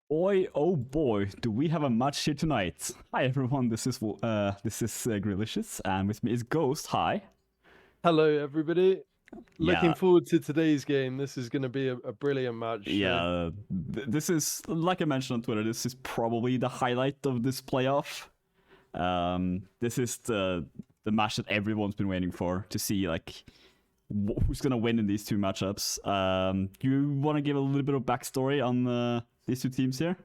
Boy, oh boy, do we have a match here tonight. Hi everyone, this is Grilicious, and with me is Ghost. Hi. Hello, everybody. Looking Yeah, forward to today's game. This is going to be a brilliant match. this is, like I mentioned on Twitter, this is probably the highlight of this playoff. This is the match that everyone's been waiting for to see, like, who's gonna win in these two matchups. Do you want to give a little bit of backstory on these two teams here?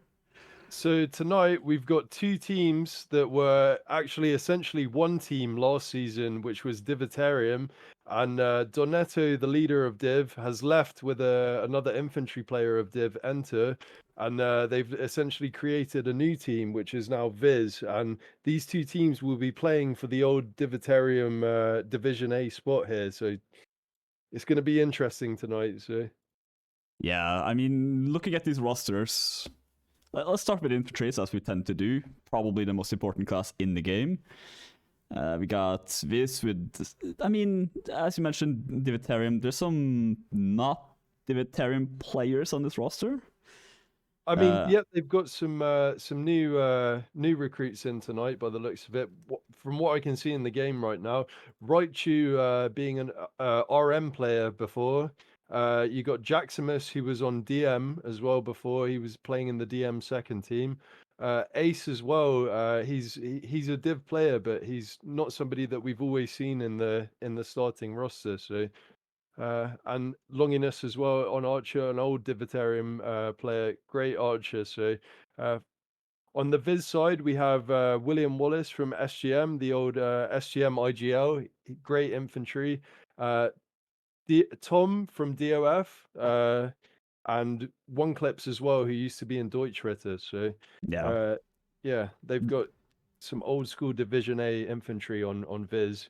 So tonight we've got two teams that were actually essentially one team last season, which was Divitarium, and Donetto, the leader of Div, has left with another infantry player of Div, Enter, and they've essentially created a new team, which is now Viz, and these two teams will be playing for the old Divitarium Division A spot here. So it's going to be interesting tonight. So. Yeah, I mean, looking at these rosters, let's start with infantries, as we tend to do. Probably the most important class in the game. We got Viz with, I mean, as you mentioned, Divitarium. There's some not Divitarium players on this roster. I mean, yep, they've got some new recruits in tonight by the looks of it. From what I can see in the game right now, Raichu being an RM player before. You got Jaximus, who was on DM as well before. He was playing in the DM second team. Ace as well. He's a div player, but he's not somebody that we've always seen in the starting roster. So. And Longinus as well on Archer, an old Divitarium player, great Archer. So on the Viz side, we have William Wallace from SGM, the old SGM IGL, great infantry. Tom from DOF, and One Clips as well, who used to be in Deutschritter. So Yeah. yeah, they've got some old school Division A infantry on Viz.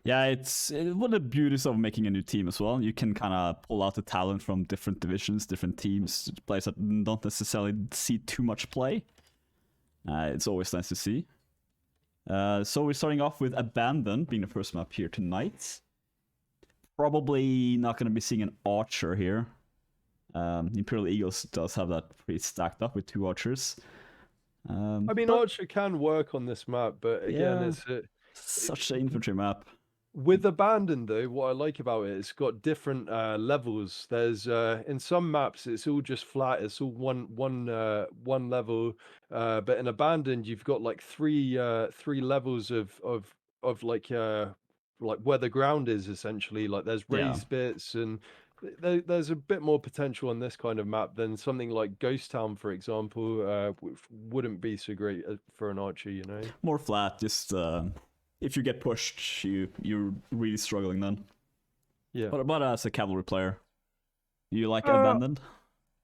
Yeah, it's one of the beauties of making a new team as well. You can kind of pull out the talent from different divisions, different teams, players that don't necessarily see too much play. It's always nice to see. So we're starting off with Abandon being the first map here tonight. Probably not going to be seeing an archer here. Imperial Eagles does have that pretty stacked up with two archers. I mean, but Archer can work on this map, but again, yeah, it's such an infantry map. with Abandon though. What I like about it, it's got different levels. There's in some maps, it's all just flat. It's all one level. But in Abandoned, you've got like three levels of like where the ground is essentially. Like there's Yeah. raised bits and. There's a bit more potential on this kind of map than something like Ghost Town, for example, which wouldn't be so great for an archer, you know. More flat, just if you get pushed, you're really struggling then. Yeah. What about as a cavalry player? You like Uh, Abandoned?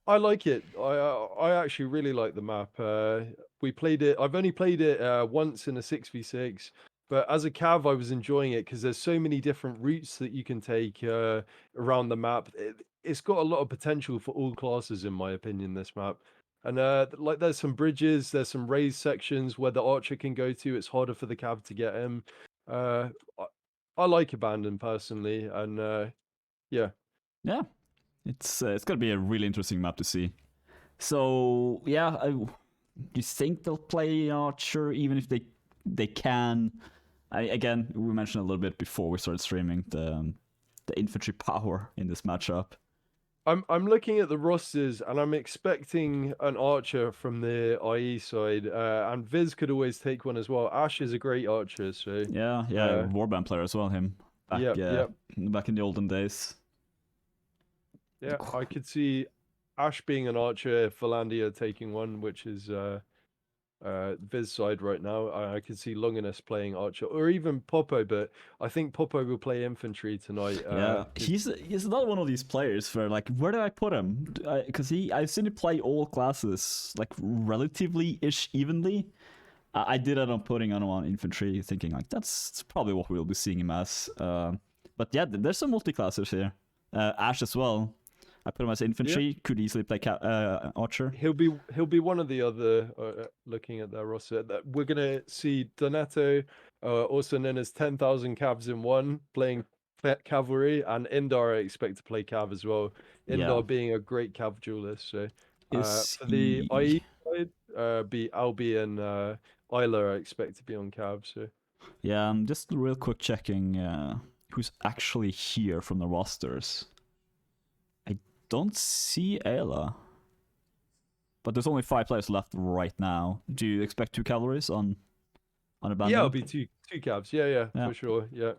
I like it. I actually really like the map. We played it. I've only played it once in a 6v6, but as a cav, I was enjoying it because there's so many different routes that you can take around the map. It's got a lot of potential for all classes, in my opinion. This map, and like there's some bridges, there's some raised sections where the archer can go to. It's harder for the cav to get him. Uh, I, I like Abandon personally, and yeah. Yeah, it's gonna be a really interesting map to see. So yeah, you think they'll play Archer even if they can? Again, we mentioned a little bit before we started streaming the infantry power in this matchup. I'm looking at the rosters and I'm expecting an archer from the IE side, and Viz could always take one as well. Ash is a great archer, so Yeah, uh, Warband player as well. Him yep, yep, back in the olden days. yeah. I could see Ash being an archer, Philandia taking one, which is Viz side right now. I could see Longinus playing archer, or even Popo, but I think Popo will play infantry tonight. Yeah, he's not one of these players where, like, where do I put him? Because I've seen him play all classes like relatively ish evenly. I did end up putting on infantry, thinking like that's probably what we'll be seeing him as. But yeah, there's some multi-classers here. Ash as well. I put him as infantry. Yeah. Could easily play archer. He'll be one of the other looking at their roster that we're gonna see Donato, also known as 10,000 Cavs in one, playing cavalry, and Indar I expect to play cav as well. Yeah. Indar being a great cav duelist. So Is For the he... IE side, be Albi and Isla I expect to be on Cav. So Yeah, I'm just real quick checking who's actually here from the rosters. I don't see Ayla. But there's only 5 players left right now. Do you expect 2 calories on yeah, it'll Abandon? be two Cavs. Yeah, Yeah. for sure. Yeah.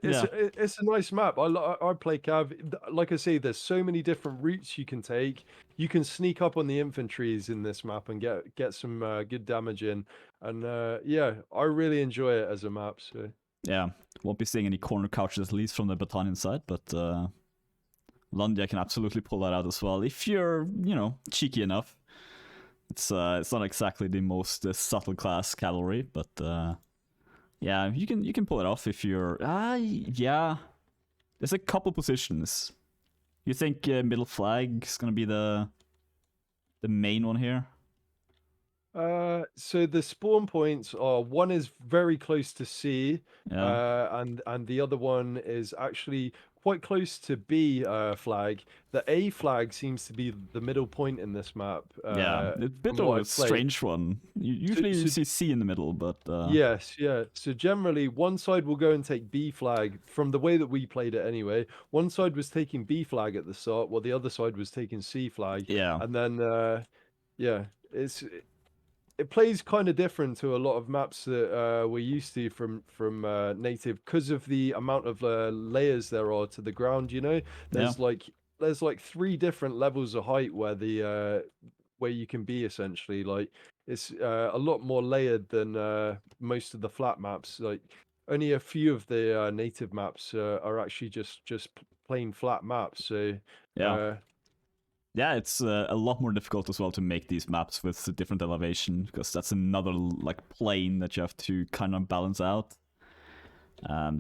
Yeah. It's a nice map. I play Cav. Like I say, there's so many different routes you can take. You can sneak up on the infantries in this map and get some good damage in. And yeah, I really enjoy it as a map. So Yeah. Won't be seeing any corner couches, at least from the battalion side, but Landia can absolutely pull that out as well if you're, cheeky enough. It's not exactly the most subtle class cavalry, but yeah, you can pull it off if you're. Yeah. There's a couple positions. You think middle flag is gonna be the main one here? so the spawn points are, one is very close to C, Yeah. and the other one is actually quite close to B flag. The A flag seems to be the middle point in this map. Yeah, a bit From of what a I've played. strange one. Usually you see C in the middle, but Yes, yeah. So generally, one side will go and take B flag. From the way that we played it, anyway, one side was taking B flag at the start, while the other side was taking C flag. yeah, And then yeah, it plays kind of different to a lot of maps that we're used to from native, because of the amount of layers there are to the ground. There's like 3 different levels of height where you can be, essentially. Like, it's a lot more layered than most of the flat maps. Like, only a few of the native maps are actually just plain flat maps. So yeah. Yeah, it's a lot more difficult as well to make these maps with a different elevation, because that's another like plane that you have to kind of balance out.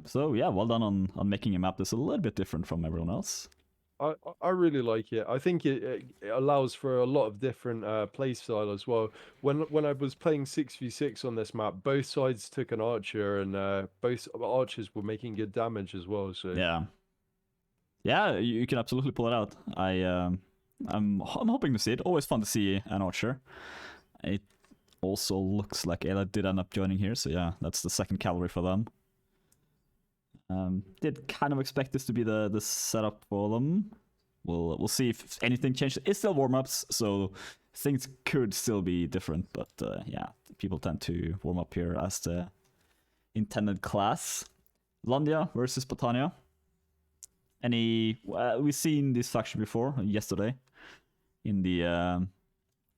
So yeah, well done on making a map that's a little bit different from everyone else. I really like it. I think it allows for a lot of different play style as well. When I was playing 6v6 on this map, both sides took an archer, and both archers were making good damage as well. So yeah, you can absolutely pull it out. I'm hoping to see it. Always fun to see an archer. It also looks like Ayla did end up joining here, so yeah, that's the second cavalry for them. Did kind of expect this to be the setup for them. We'll see if anything changes. It's still warm-ups, so things could still be different, but yeah, people tend to warm up here as the intended class. Landia versus Patania. We've seen this faction before yesterday in the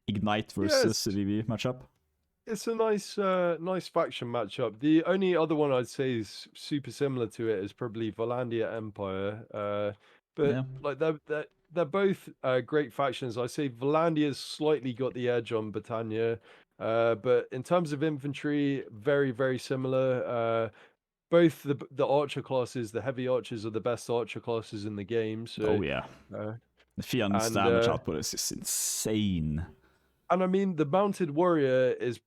Ignite versus CDV matchup. It's a nice faction matchup. The only other one I'd say is super similar to it is probably Volandia Empire. But Yeah. like they're both great factions. I say Volandia's slightly got the edge on Britannia, but in terms of infantry, very very similar. Both the archer classes, the heavy archers, are the best archer classes in the game. So Oh yeah, the Fian's damage output is just insane. And I mean, the mounted warrior is,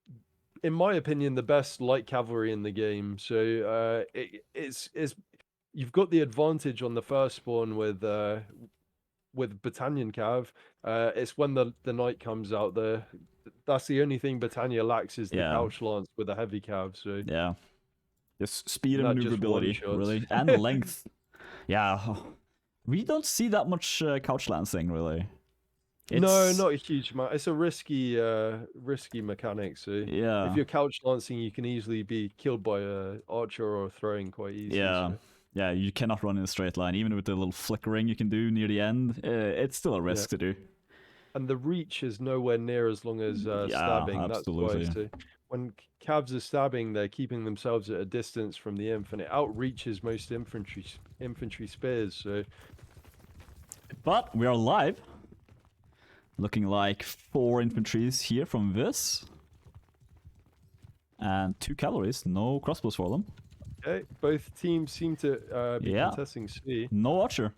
in my opinion, the best light cavalry in the game. So it's you've got the advantage on the first spawn with Battanian Cav. It's when the knight comes out there. That's the only thing Battania lacks, is the couch lance with a heavy Cav. So yeah, just speed and maneuverability, really, and length. Yeah, we don't see that much couch lancing, really. No, not a huge amount. It's a risky mechanic. So yeah, if you're couch lancing, you can easily be killed by a archer or throwing quite easily. Yeah, so. Yeah, you cannot run in a straight line, even with the little flickering you can do near the end. It's still a risk to do. And the reach is nowhere near as long as stabbing. Absolutely. That's why. So when Cavs are stabbing, they're keeping themselves at a distance from the inf, and it outreaches most infantry spears. So, but we are live. Looking like 4 infantries here from this. And 2 cavalries, no crossbows for them. Okay, both teams seem to be contesting C. No archer.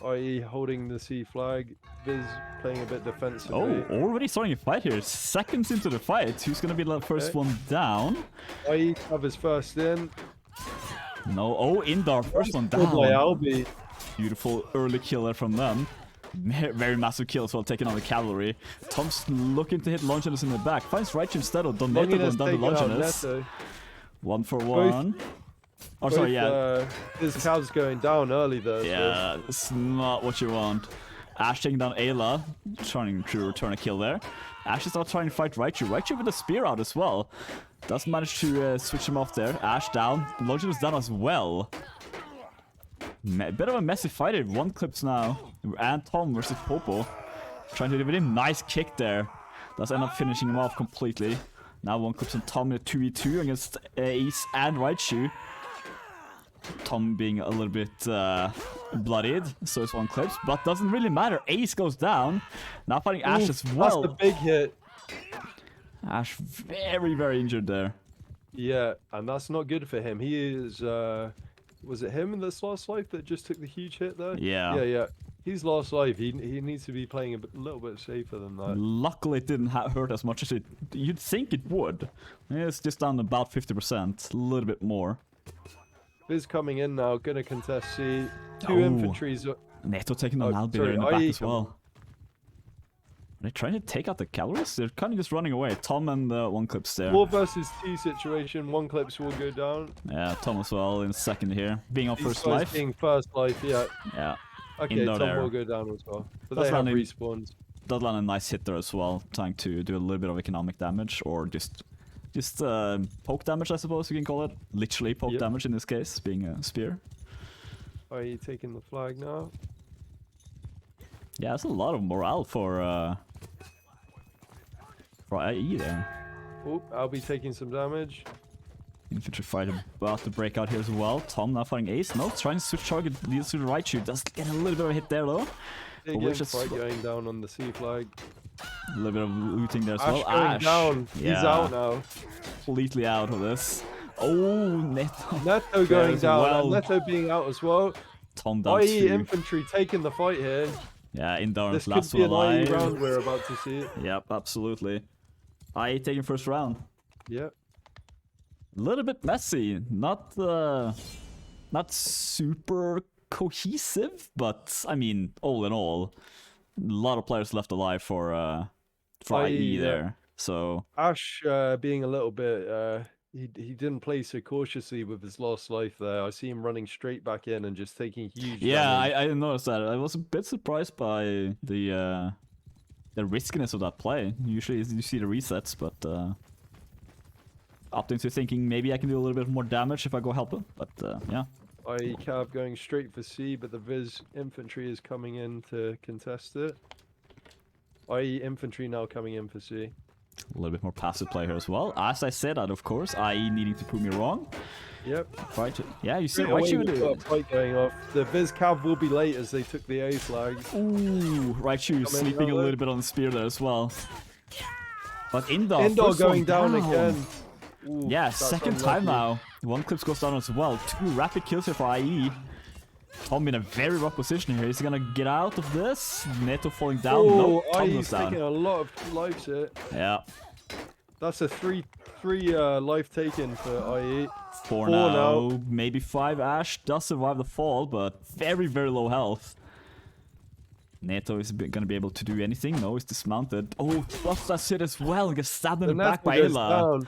i.e. holding the C flag. Viz playing a bit defensively. Oh, already starting a fight here. Seconds into the fight. Who's going to be the first one down? i.e. Covers first in. No, Indar, first one down. By Albi. Beautiful early killer from them. Very massive kill as well, taking on the cavalry. Tom's looking to hit Longinus in the back. Finds Raichu instead of Donato going down to Longinus. 1 for 1. Oh, sorry, yeah. His cav's going down early though. Yeah, it's not what you want. Ash taking down Ayla, trying to return a kill there. Ash is now trying to fight Raichu. Raichu with a spear out as well. Does manage to switch him off there. Ash down. Longinus down as well. Bit of a messy fight here. 1 clips now. And Tom versus Popo. Trying to do with him. Nice kick there. Does end up finishing him off completely. Now 1 clips on Tom in a 2v2 against Ace and Raichu. Tom being a little bit bloodied, so it's 1 clips, but doesn't really matter. Ace goes down. Now fighting Ash as well. That's the big hit. Ash very, very injured there. Yeah, and that's not good for him. He is, was it him in this last life that just took the huge hit there? Yeah. Yeah. He's lost life. He needs to be playing a little bit safer than that. Luckily, it didn't hurt as much as you'd think it would. It's just down about 50%, a little bit more. Viz coming in now, gonna contest C. 2 infantries. Neto taking on Albino in the back as well. Are they trying to take out the cavalries? They're kind of just running away. Tom and 1 clips there. 4 versus 2 situation. 1 clips will go down. Yeah, Tom as well in second here. Being on first life. Being first life, yeah. Yeah. Okay, Tom will go down as well. But they have respawns. Does land a nice hit there as well, trying to do a little bit of economic damage, or just poke damage, I suppose you can call it. Literally poke damage in this case, being a spear. Are you taking the flag now? Yeah, that's a lot of morale for IE there. Oh, I'll be taking some damage. Infantry fighter about to break out here as well. Tom now fighting Ace. No, trying to switch target, leads to the right shoot. Does get a little bit of a hit there though. Big fight going down on the C flag. A little bit of looting there as well. Ash down. Yeah. He's out now. Completely out of this. Oh, Neto. Neto going down. Well. And Neto being out as well. Tom down IE infantry taking the fight here. Yeah, Indorans last one alive. This could be an IE round we're about to see. Yep, absolutely. IE taking first round. Yep. A little bit messy. Not super cohesive, but I mean, all in all, a lot of players left alive for IE there. So Ash being a little bit he didn't play so cautiously with his lost life there. I see him running straight back in and just taking huge damage. I noticed that. I was a bit surprised by the riskiness of that play. Usually you see the resets, but opting into thinking maybe I can do a little bit more damage if I go help him. But yeah. IE Cav going straight for C, but the Viz infantry is coming in to contest it. IE infantry now coming in for C. A little bit more passive play here as well. As I said that, of course, IE needing to prove me wrong. Yep. Right. Yeah, you see Raichu got a fight going off. The Viz Cav will be late as they took the A flag. Ooh, Raichu sleeping a little bit on the spear there as well. But Indor going down again. Ooh, yeah, second time now. 1 clips goes down as well. 2 rapid kills here for IE. Tom in a very rough position here. Is he gonna get out of this? Neto falling down. Oh, no, Tom goes down. Taking a lot of lives here. Yeah. That's a three life taken for IE. 4 now. Maybe 5. Ash does survive the fall, but very, very low health. Neto is gonna be able to do anything. No, he's dismounted. Oh, buffs that shit as well. Gets stabbed in the back by Ayla.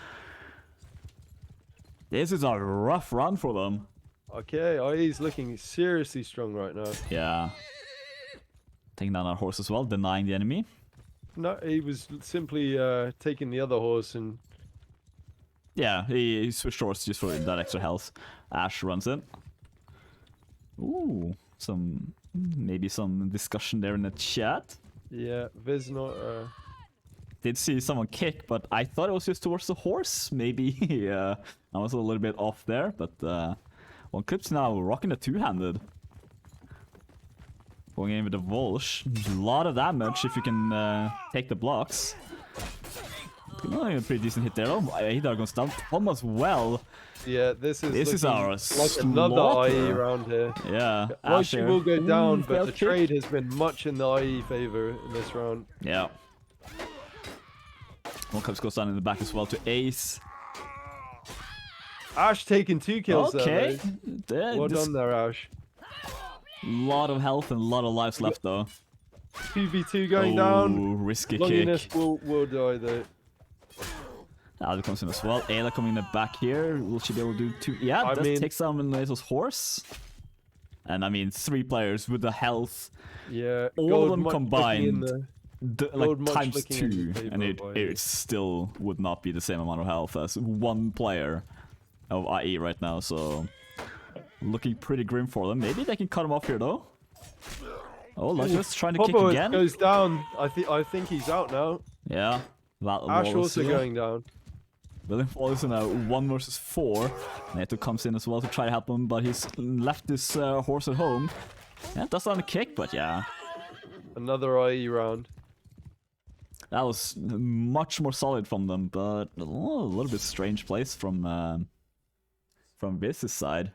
This is a rough run for them. Okay, IE's looking seriously strong right now. Yeah. Taking down that horse as well, denying the enemy. No, he was simply taking the other horse and... Yeah, he switched horse just for that extra health. Ash runs in. Ooh, maybe some discussion there in the chat. Yeah, Viz not... Did see someone kick, but I thought it was just towards the horse. Maybe I was a little bit off there, but 1 clips now rocking a 2-handed. Going in with the Volsh. A lot of damage if you can take the blocks. A pretty decent hit there. Hidar goes down. Tom as well. Yeah, this is our like another IE round here. Yeah. Raichu will go down, but the trade has been much in the IE favor in this round. Yeah. 1 clips goes down in the back as well to Ace. Ash taking 2 kills there. Well done there, Ash. Lot of health and a lot of lives left though. 2v2 going down. Risky Longiness kick. will die though. Aldo comes in as well. Ayla coming in the back here. Will she be able to do two? Yeah, I mean, takes down Nazo's horse. And I mean, 3 players with the health. Yeah. All of them combined. Like times 2. And it still would not be the same amount of health as 1 player of IE right now. So looking pretty grim for them. Maybe they can cut him off here though. Oh, Lodger's trying to kick again. Goes down. I think he's out now. Yeah. Ash also going down. William falls in a 1 versus 4. Neto comes in as well to try to help him, but he's left his horse at home. Yeah, that's not a kick, but yeah. Another IE round. That was much more solid from them, but a little bit strange place from Viz's side.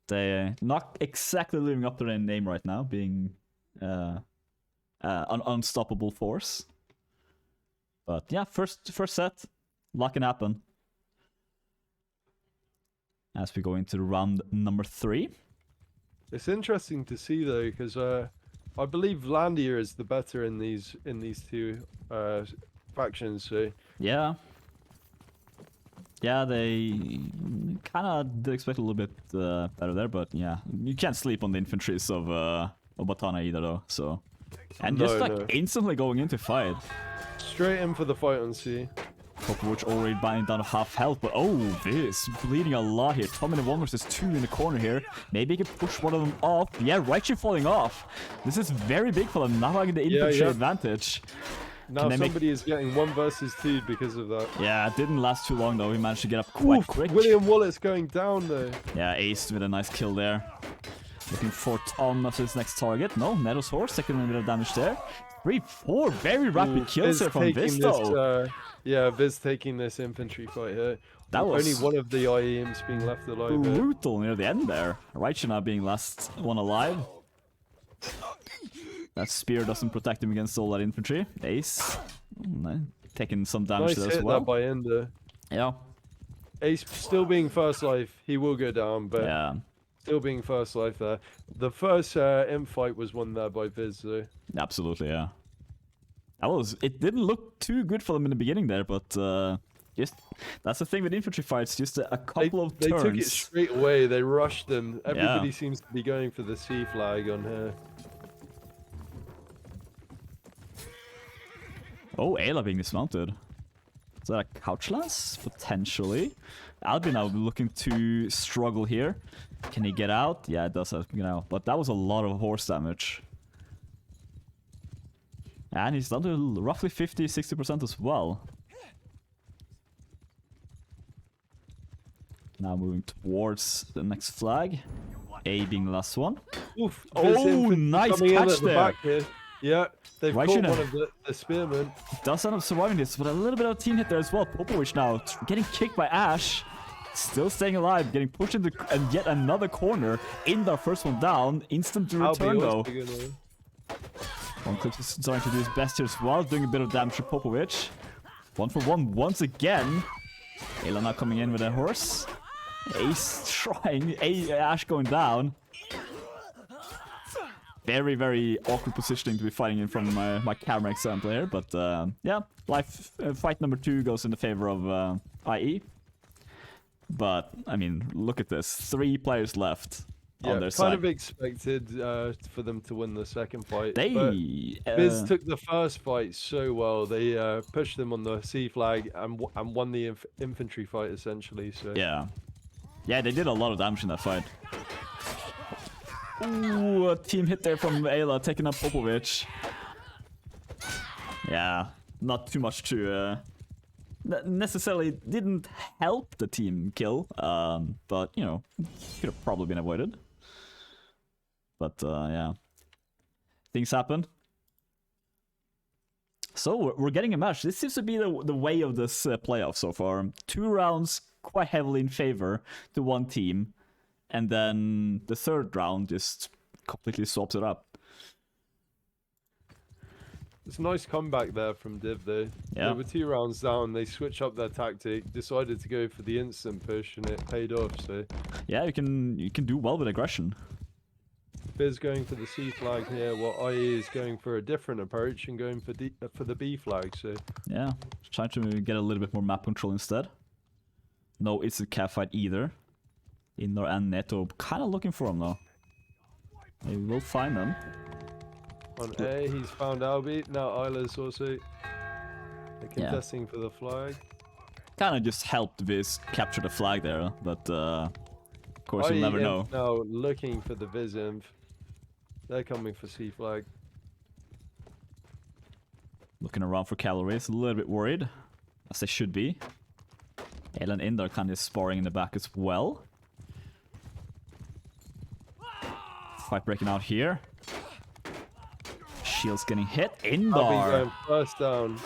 They not exactly living up to their name right now, being an unstoppable force. But yeah, first set, lot can happen. As we go into round number 3. It's interesting to see though, because I believe Vlandia is the better in these 2 factions. So yeah, they kind of did expect a little bit better there, but yeah, you can't sleep on the infantries of Batana either though. So and just instantly going into fight. Straight in for the fight on C. Popovich already binding down to half health, but oh, this bleeding a lot here. 12 minute 1 versus 2 in the corner here. Maybe he can push one of them off. Yeah, Raichu falling off. This is very big for them, now having the infantry advantage. Now somebody is getting 1 versus 2 because of that. Yeah, it didn't last too long though. He managed to get up quite quick. William Wallace going down though. Yeah, aced with a nice kill there. Looking for Tom as his next target. No, Neto's horse taking a bit of damage there. 3-4 very rapid kills here from Viz though. Yeah, Viz taking this infantry fight here. That was only one of the IEMs being left alive. Brutal near the end there. Raichu now being last one alive. That spear doesn't protect him against all that infantry. Ace taking some damage there as well. That by Ender. Yeah. Ace still being first life. He will go down, but yeah. Still being first life there. The first imp fight was won there by Viz though. Absolutely, yeah. It didn't look too good for them in the beginning there, but just that's the thing with infantry fights. Just a couple of turns. They took it straight away. They rushed them. Everybody seems to be going for the C flag on here. Oh, Ayla being dismounted. Is that a couch lance? Potentially. Albin now looking to struggle here. Can he get out? Yeah, it does have to get out. But that was a lot of horse damage. And he's down to roughly 50-60% as well. Now moving towards the next flag. A being the last one. Oof, oh, nice catch there. Yeah, they've caught one of the spearmen. Does end up surviving this, but a little bit of a team hit there as well. Popovich now getting kicked by Ash. Still staying alive, getting pushed into yet another corner. In their first one down. Instant return though. One Klips is starting to do his best here as well, doing a bit of damage to Popovich. 1-for-1 once again. Ayla now coming in with a horse. Ace trying. Ash going down. Very, very awkward positioning to be fighting in from my camera example here. But yeah, fight number 2 goes in the favor of IE. But, I mean, look at this. 3 players left. On their side. Kind of expected for them to win the second fight. Viz took the first fight so well. They pushed them on the C flag and won the infantry fight essentially. So yeah, they did a lot of damage in that fight. Ooh, a team hit there from Ayla taking up Popovich. Yeah, not too much to necessarily didn't help the team kill, but you know, could have probably been avoided. But yeah, things happen. So we're getting a match. This seems to be the way of this playoff so far. 2 rounds quite heavily in favor to one team, and then the third round just completely swaps it up. It's a nice comeback there from Div though. Yeah. They were 2 rounds down, they switched up their tactic, decided to go for the instant push, and it paid off. So yeah, you can do well with aggression. Viz going for the C flag here, while IE is going for a different approach and going for the B flag. So yeah, trying to get a little bit more map control instead. No, it's a cav fight either. Indoor and Neto kind of looking for him though. Maybe we'll find them. On A, he's found Albi. Now Isla's also contesting for the flag. Kind of just helped Viz capture the flag there, but of course you'll never know. Now looking for the Viz inf. They're coming for C flag. Looking around for calories, a little bit worried, as they should be. Ale and Indar kind of sparring in the back as well. Fight breaking out here. Shield's getting hit. Indar! Going first down.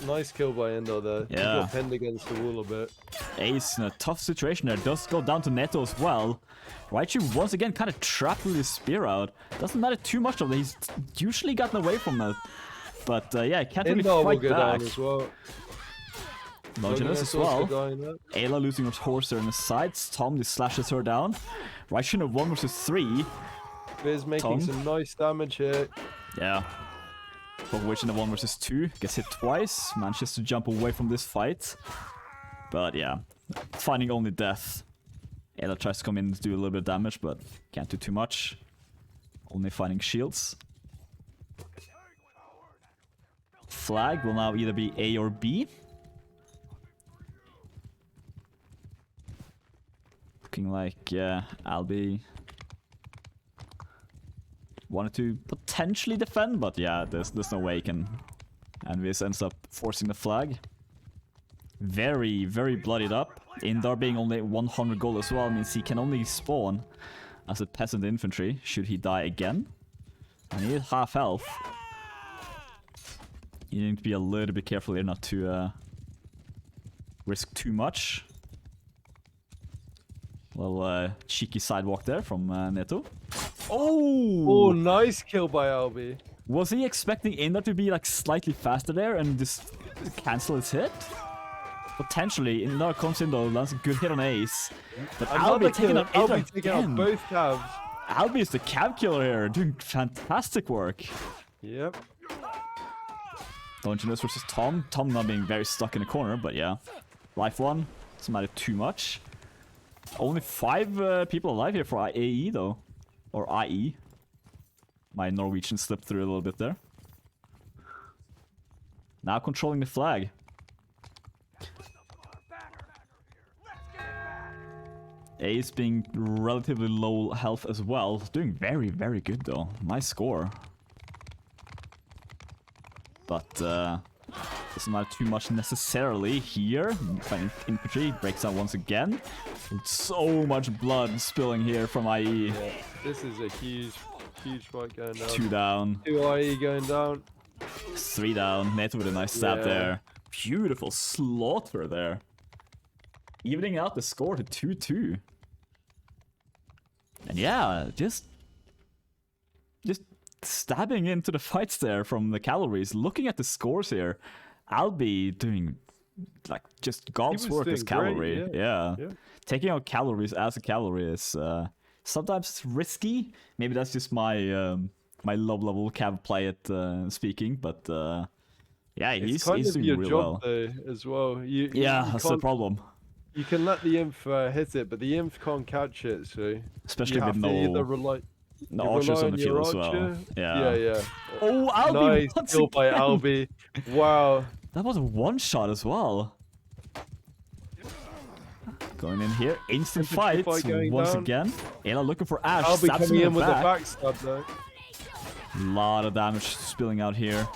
Nice kill by Indar there. Yeah. He got pinned against the wall a bit. Ace in a tough situation there. Does go down to Neto as well. Raichu once again kind of trapped with his spear out. Doesn't matter too much of it. He's usually gotten away from it. But yeah, can't really Indar fight will go back. down as well. Longinus as well. Ayla losing her horse there in the sides. Tom just slashes her down. Raichu in a 1 versus 3. Viz making some nice damage here. Yeah. Which in the 1 versus 2 gets hit twice. Manages to jump away from this fight. But yeah, finding only death. Ayla tries to come in and do a little bit of damage, but can't do too much. Only finding shields. Flag will now either be A or B. Looking like, yeah, Albi wanted to potentially defend, but yeah, there's no way he can. And Viz ends up forcing the flag. Very, very bloodied up. Indar being only 100 gold as well means he can only spawn as a peasant infantry should he die again. And he is half health. You need to be a little bit careful here not to risk too much. Little cheeky sidewalk there from Neto. Oh, nice kill by Albi. Was he expecting Indar to be like slightly faster there and just cancel his hit? Potentially. Indar comes in though, lands a good hit on Ace. But Albi taking out Indar again. Both calves. Albi is the cab killer here, doing fantastic work. Yep. Longinus versus Tom. Tom not being very stuck in the corner, but yeah. Life 1. Doesn't matter too much. Only 5 people alive here for AE though. Or IE. My Norwegian slipped through a little bit there. Now controlling the flag. Ace being relatively low health as well. Doing very, very good though. Nice score. But doesn't matter too much necessarily here. Infantry breaks out once again. So much blood spilling here from IE. Yeah, this is a huge fight going down. 2 down. 2 IE going down. 3 down. Neto with a nice stab there. Beautiful slaughter there. Evening out the score to 2-2. And yeah, just stabbing into the fights there from the calories. Looking at the scores here, Albi doing like just God's work as calorie. Great, yeah. Taking out calories as a calorie is sometimes risky. Maybe that's just my my low level cav play it speaking, but yeah, he's doing your real job, well. Though, as well. You That's the problem. You can let the inf hit it, but the inf can't catch it. So especially you have with to no either rely archers on the field as well. Yeah. Oh, Albi nice once kill by again. Albi. Wow. That was a one shot as well. Going in here, instant fight once again. Ayla looking for Ash. Albi coming in with the back. backstab though. Lot of damage spilling out here.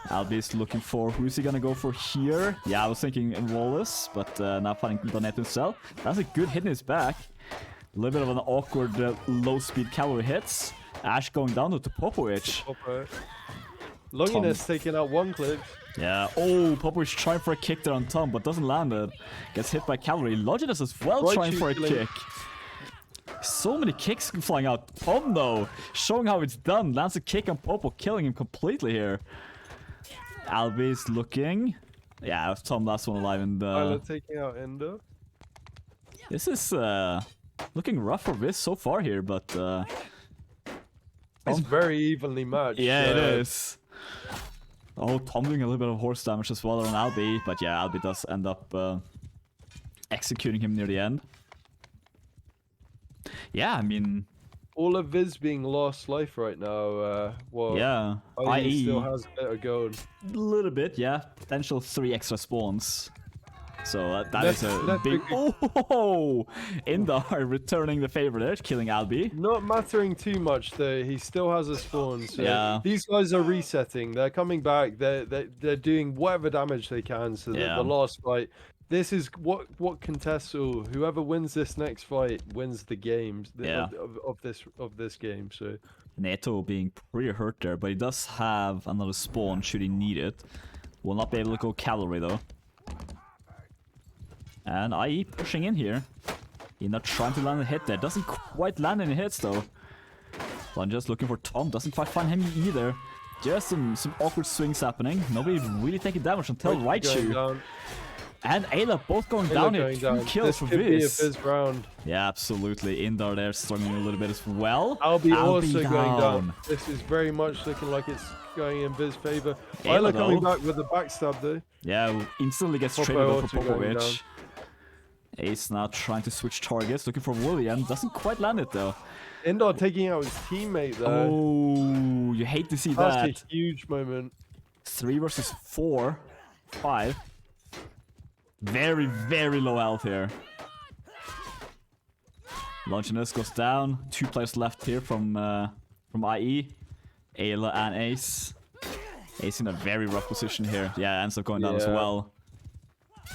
Albi's looking for who's he gonna go for here? Yeah, I was thinking Wallace, but now finding Donet himself. That's a good hit in his back. A little bit of an awkward low-speed calorie hits. Ash going down to Popovich. Longinus taking out 1 clip. Yeah. Oh, Popovich trying for a kick there on Tom, but doesn't land it. Gets hit by calorie. Longinus as well trying for a kick. So many kicks flying out. Tom though, showing how it's done. Lands a kick on Popo, killing him completely here. Albi's looking. Yeah, Tom last one alive, and taking out Endo. This is looking rough for Viz so far here, but It's very evenly matched. Yeah, it is. Oh, Tom doing a little bit of horse damage as well on Albie, but yeah, Albie does end up executing him near the end. Yeah, I mean, all of Viz being lost life right now. Well, yeah, IE still has a bit of gold. A little bit, yeah. Potential 3 extra spawns. So that is a big... Oh! Indar returning the favor there, killing Albie. Not mattering too much though. He still has a spawn. So yeah. These guys are resetting. They're coming back. They're doing whatever damage they can. So the last fight. This is what contests or whoever wins this next fight wins the game of this game. So Neto being pretty hurt there, but he does have another spawn should he need it. Will not be able to go cavalry though. And IE pushing in here. He's not trying to land a hit there. Doesn't quite land any hits though. So I'm just looking for Tom. Doesn't quite find him either. Just some awkward swings happening. Nobody really taking damage until Raichu. And Ayla both going down here. 2 kills for Viz. Viz round. Yeah, absolutely. Indar there struggling a little bit as well. Albie also going down. This is very much looking like it's going in Viz's favor. Ayla coming back with a backstab though. Yeah, instantly gets traded over for Popovic. Ace now trying to switch targets, looking for William. Doesn't quite land it though. Indar taking out his teammate though. Oh, you hate to see that. That's a huge moment. 3 versus 4. 5. Very, very low health here. Longinus goes down. 2 players left here from IE. Ayla and Ace. Ace in a very rough position here. Yeah, ends up going down as well.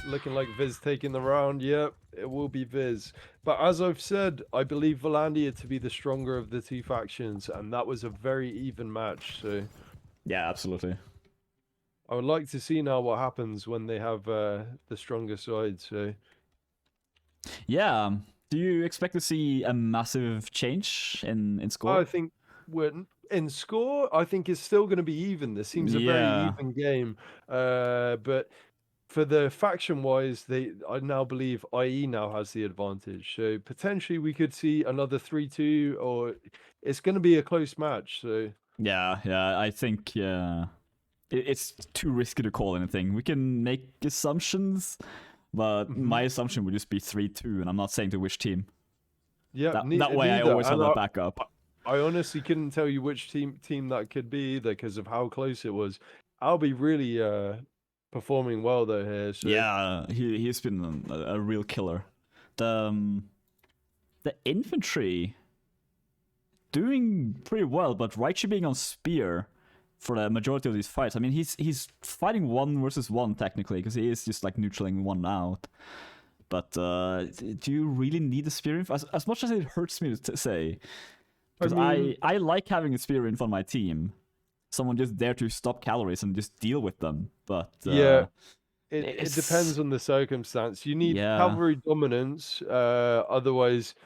Looking like Viz taking the round. Yep, it will be Viz. But as I've said, I believe Volandia to be the stronger of the 2 factions, and that was a very even match. So yeah, absolutely. I would like to see now what happens when they have the stronger side. So yeah, do you expect to see a massive change in score? I think in score, I think it's still going to be even. This seems a very even game. But for the faction wise, I now believe IE now has the advantage. So potentially we could see another 3-2, or it's going to be a close match. So yeah, I think it's too risky to call anything. We can make assumptions, but my assumption would just be 3-2, and I'm not saying to which team. Yeah, that way I always have that backup. I honestly couldn't tell you which team that could be either because of how close it was. I'll be really performing well though here. So. Yeah, he's been a real killer. The infantry doing pretty well, but Raichu being on spear for the majority of these fights. I mean, he's fighting 1 versus 1 technically because he is just like neutraling 1 out. But do you really need a spear inf? As much as it hurts me to say, because I like having a spear inf on my team. Someone just there to stop calories and just deal with them. But yeah, it depends on the circumstance. You need cavalry dominance. Otherwise,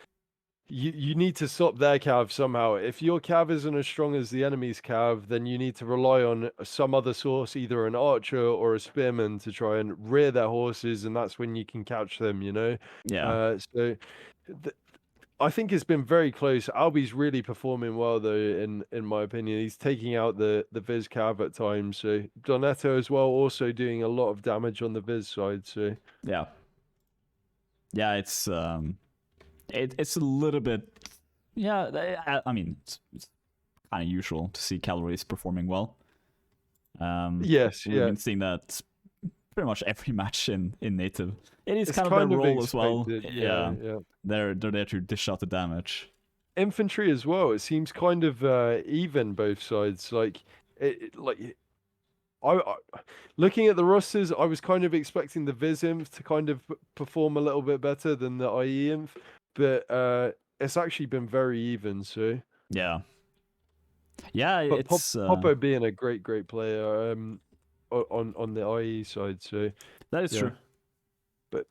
you need to stop their cav somehow. If your cav isn't as strong as the enemy's cav, then you need to rely on some other source, either an archer or a spearman, to try and rear their horses, and that's when you can catch them, you know? Yeah. I think it's been very close. Albie's really performing well, though, in my opinion. He's taking out the Viz cav at times. So Donetto as well, also doing a lot of damage on the Viz side. So yeah, it's it's a little bit, I mean, it's kind of usual to see calories performing well. Yes, we've been seeing that pretty much every match in native. It's kind of their role as well. Yeah. They're there to dish out the damage. Infantry as well. It seems kind of even both sides. I looking at the rosters, I was kind of expecting the Viz Inf to kind of perform a little bit better than the IE Inf, but it's actually been very even. So yeah, but it's Popo being a great player on the IE side. So that is true. But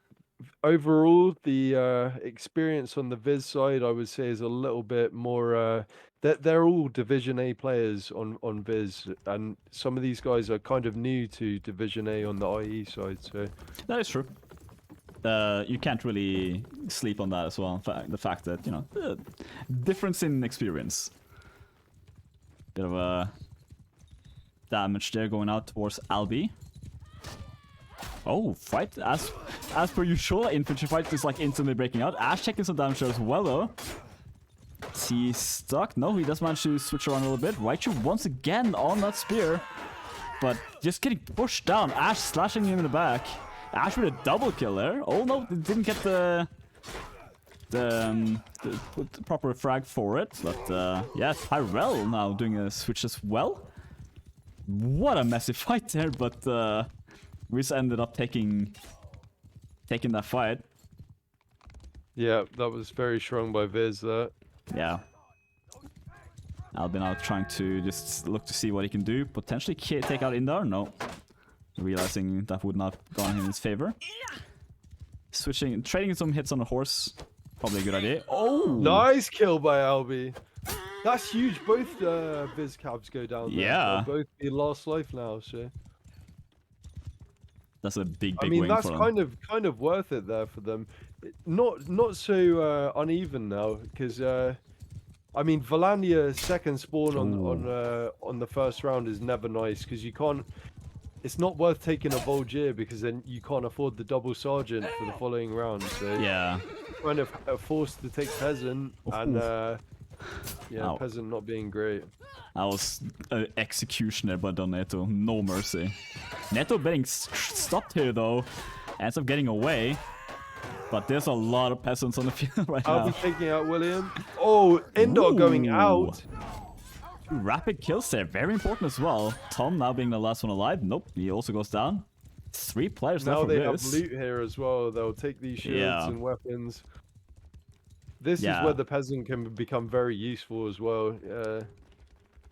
overall, the experience on the Viz side, I would say, is a little bit more. They're all Division A players on Viz, and some of these guys are kind of new to Division A on the IE side. So that is true. You can't really sleep on that as well. In fact, the fact that difference in experience. Bit of a damage there going out towards Albi. Oh, fight as per usual. Infantry fight is like instantly breaking out. Ash taking some damage there as well though. Is he stuck? No, he does manage to switch around a little bit. Raichu once again on that spear, but just getting pushed down. Ash slashing him in the back. Ash with a double kill there. Oh no, didn't get the proper frag for it. But yeah, Tyrell now doing a switch as well. What a messy fight there, but we ended up taking that fight. Yeah, that was very strong by Viz there. Yeah. Albi now trying to just look to see what he can do. Potentially take out Indar. No. Realizing that would not go in his favor. Trading some hits on the horse. Probably a good idea. Oh! Nice kill by Albi. That's huge. Both Viz cabs go down there. Yeah. They'll both be last life now, so. That's a big I mean, win that's for them. kind of worth it there for them. Not so uneven now, because I mean, Valania second spawn on the first round is never nice, because you can't. It's not worth taking a Volgear because then you can't afford the double sergeant for the following round. So yeah, kind of forced to take peasant, and yeah, Ow. peasant not being great. That was an executioner by Neto. No mercy. Neto getting stopped here though. Ends up getting away. But there's a lot of peasants on the field right now. I'll be taking out William. Oh, Indar going out. 2 rapid kills there. Very important as well. Tom now being the last one alive. Nope, he also goes down. 3 players now left they for have this. loot here as well. They'll take these shields and weapons. This is Yeah. where the peasant can become very useful as well.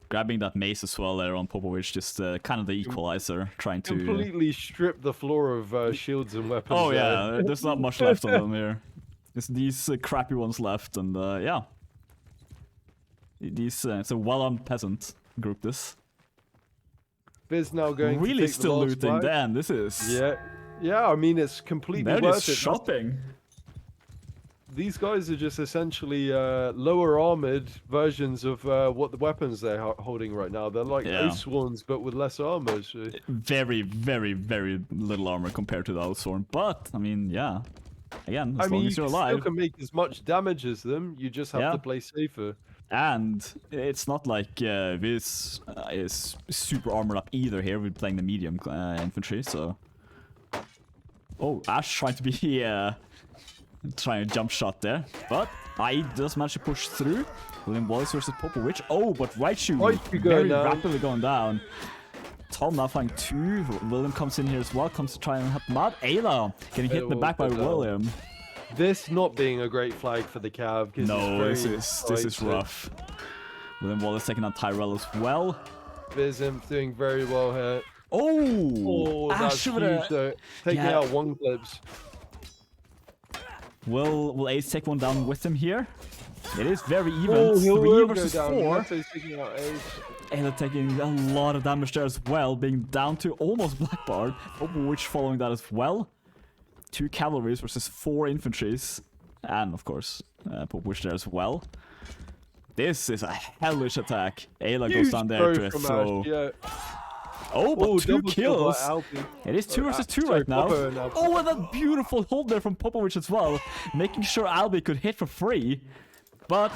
Grabbing that mace as well there on Popovic, just kind of the equalizer, trying to... Completely strip the floor of shields and weapons. Oh there. yeah, there's not much left of them here. Just these crappy ones left, and yeah. These, it's a well-armed peasant group, this. Viz now going Really to take still the last looting, fight. damn, this is... Yeah, I mean, it's completely They're worth just it. shopping. These guys are just essentially lower armored versions of what the weapons they're holding right now. They're like Oathsworns, but with less armor. So. Very, very, very little armor compared to the Oathsworn. But, I mean, yeah. Again, as long as you're you alive. still can make as much damage as them. You just have to play safer. And it's not like Viz is super armored up either here. We're playing the medium infantry, so... Oh, Ash trying to be... trying to jump shot there, but I does manage to push through. William Wallace versus Popovic. Oh, but Raichu very rapidly going down. Tom now flying 2. William comes in here as well, comes to try and help him out. Ayla getting hit in the back by William. This not being a great flag for the Cav. No, this is rough. William Wallace taking on Tyrell as well. Vizim doing very well here. Oh, that's huge though. Taking out 1 clips. Will Ace take one down with him here? It is very even. Oh, 3 versus 4. Taking out Ace. Ayla taking a lot of damage there as well, being down to almost black bar. Popovic following that as well. 2 cavalries versus 4 infantries. And of course, Popovic there as well. This is a hellish attack. Ayla goes down there to throw. Oh, but 2 kills. It is 2 versus 2 right now. Oh, and that beautiful hold there from Popovic as well. Making sure Albi could hit for free. But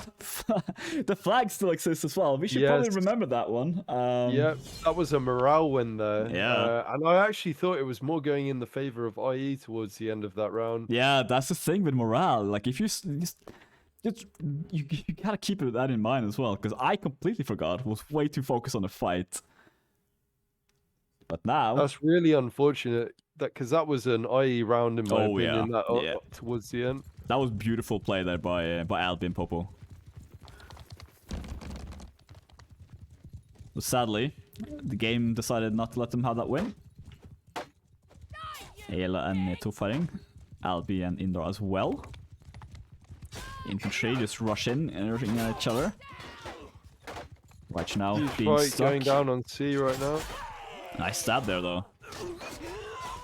the flag still exists as well. We should probably remember that one. Yeah, that was a morale win there. Yeah. And I actually thought it was more going in the favor of IE towards the end of that round. Yeah, that's the thing with morale. Like, if you gotta keep that in mind as well. Because I completely forgot. Was way too focused on the fight. But now... That's really unfortunate, because that was an IE round in my opinion, towards the end. That was beautiful play there by Albi and Popo. But sadly, the game decided not to let them have that win. Ayla and Neto fighting. Albi and Indra as well. Infantry just rush in and rushing at each other. Right now, being stuck. Going down on C right now. Nice stab there, though.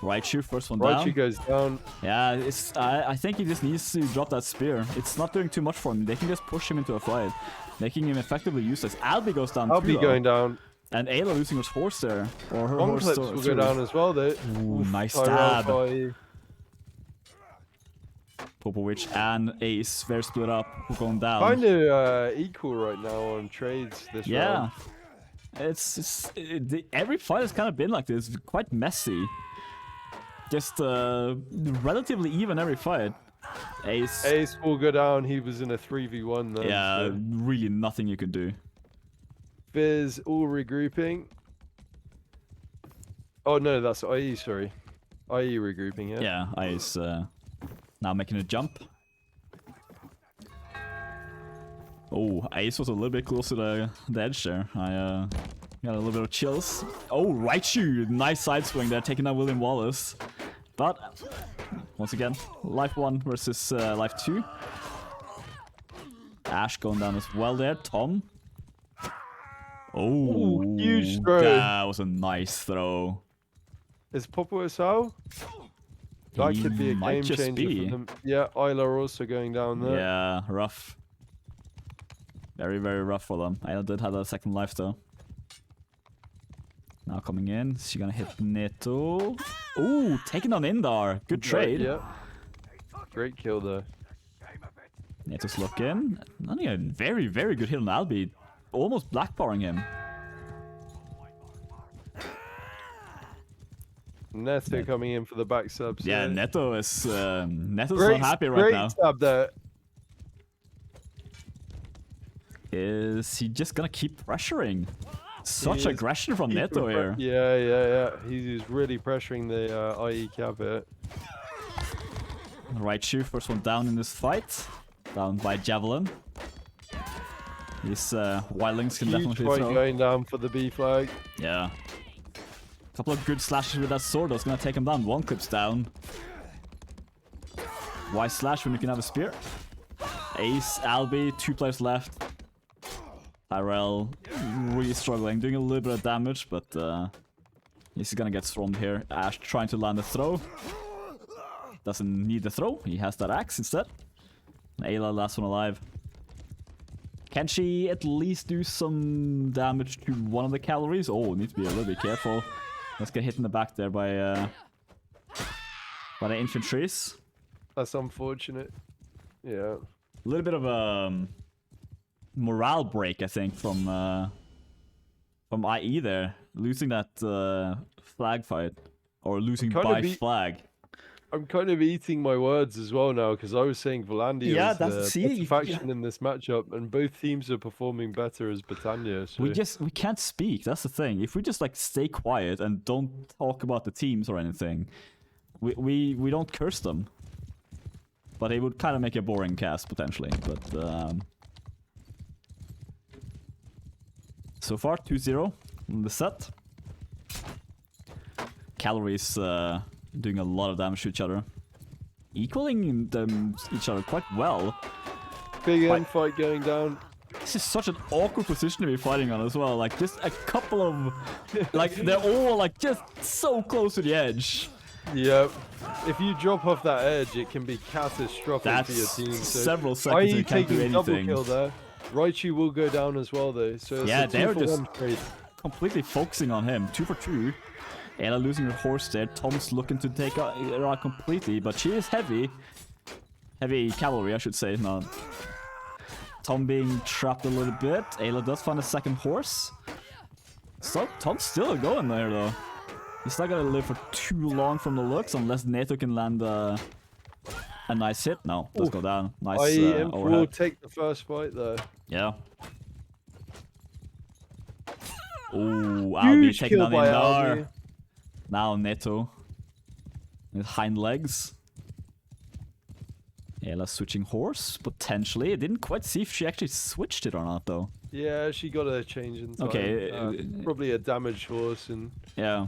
Raichu, first one down. Raichu goes down. Yeah, I think he just needs to drop that spear. It's not doing too much for him. They can just push him into a fight. making him effectively useless. Albie goes down. Albie going down. And Ayla losing her horse there. Or her One horse clips will go down as well, though. Ooh, nice Tyrell stab. by... Popovic and Ace, they're split up, going down. Kind of equal right now on trades this round. Every fight has kind of been like this, quite messy. Just relatively even every fight. Ace will go down. He was in a 3v1 then. Yeah, so. really nothing you can do. Viz all regrouping. Oh no, that's IE. Sorry, IE regrouping. Yeah. Yeah, Ice now making a jump. Oh, Ace was a little bit closer to the edge there. I got a little bit of chills. Oh, right shoe. Nice side swing there, taking out William Wallace. But, once again, life 1 versus life 2. Ash going down as well there. Tom. Oh, ooh, huge throw. That was a nice throw. Is Popo Asao? That could be a game changer for them. Yeah, Isla also going down there. Yeah, rough. Very, very rough for them. Isla did have a second life though. Now coming in, she's gonna hit Neto. Ooh, taking on Indar. Good trade. Yeah. Great kill there. Neto's looking. Only a very, very good hit on Albie. Almost blackbarring him. Neto coming in for the back subs. Yeah, Neto is Neto's not happy right now. Great stab there. Is he just gonna keep pressuring? Such aggression from Neto here. Yeah. He's really pressuring the IE cap here. Right shoe, first one down in this fight. Down by Javelin. These wildlings can definitely throw. Going down for the B flag. Yeah. Couple of good slashes with that sword. That's gonna take him down. One clip's down. Why slash when you can have a spear? Ace, Albie, 2 players left. Tyrell really struggling, doing a little bit of damage, but he's gonna get thrown here. Ash trying to land a throw. Doesn't need the throw. He has that axe instead. Ayla, last one alive. Can she at least do some damage to one of the calories? Oh, need to be a little bit careful. Let's get hit in the back there by the infantries. That's unfortunate. Yeah. A little bit of a morale break, I think, from IE there. Losing that flag fight. Or losing by flag. I'm kind of eating my words as well now, because I was saying Volandia is the better faction in this matchup, and both teams are performing better as Britannia. So. We can't speak. That's the thing. If we just like stay quiet and don't talk about the teams or anything, we don't curse them. But it would kind of make a boring cast potentially. But so far 2-0 in the set. Calories doing a lot of damage to each other. Equaling them each other quite well. Big end fight going down. This is such an awkward position to be fighting on as well. Like just a couple of like they're all like just so close to the edge. Yep. If you drop off that edge, it can be catastrophic for your team. So several seconds you can't do anything. Double kill there. Raichu will go down as well though. So yeah, they're just completely focusing on him. 2 for 2. Ayla losing her horse there. Tom's looking to take her out completely, but she is heavy. Heavy cavalry, I should say. Not. Tom being trapped a little bit. Ayla does find a second horse. So Tom's still going there though. He's not gonna live for too long from the looks unless Neto can land a nice hit. No, does go down. Nice overhead. Will take the first fight though. Yeah. Ooh, Albie taking down Indar. Now Neto with hind legs. Ayla switching horse, potentially. I didn't quite see if she actually switched it or not, though. Yeah, she got a change in time. Okay. Probably a damaged horse. And yeah.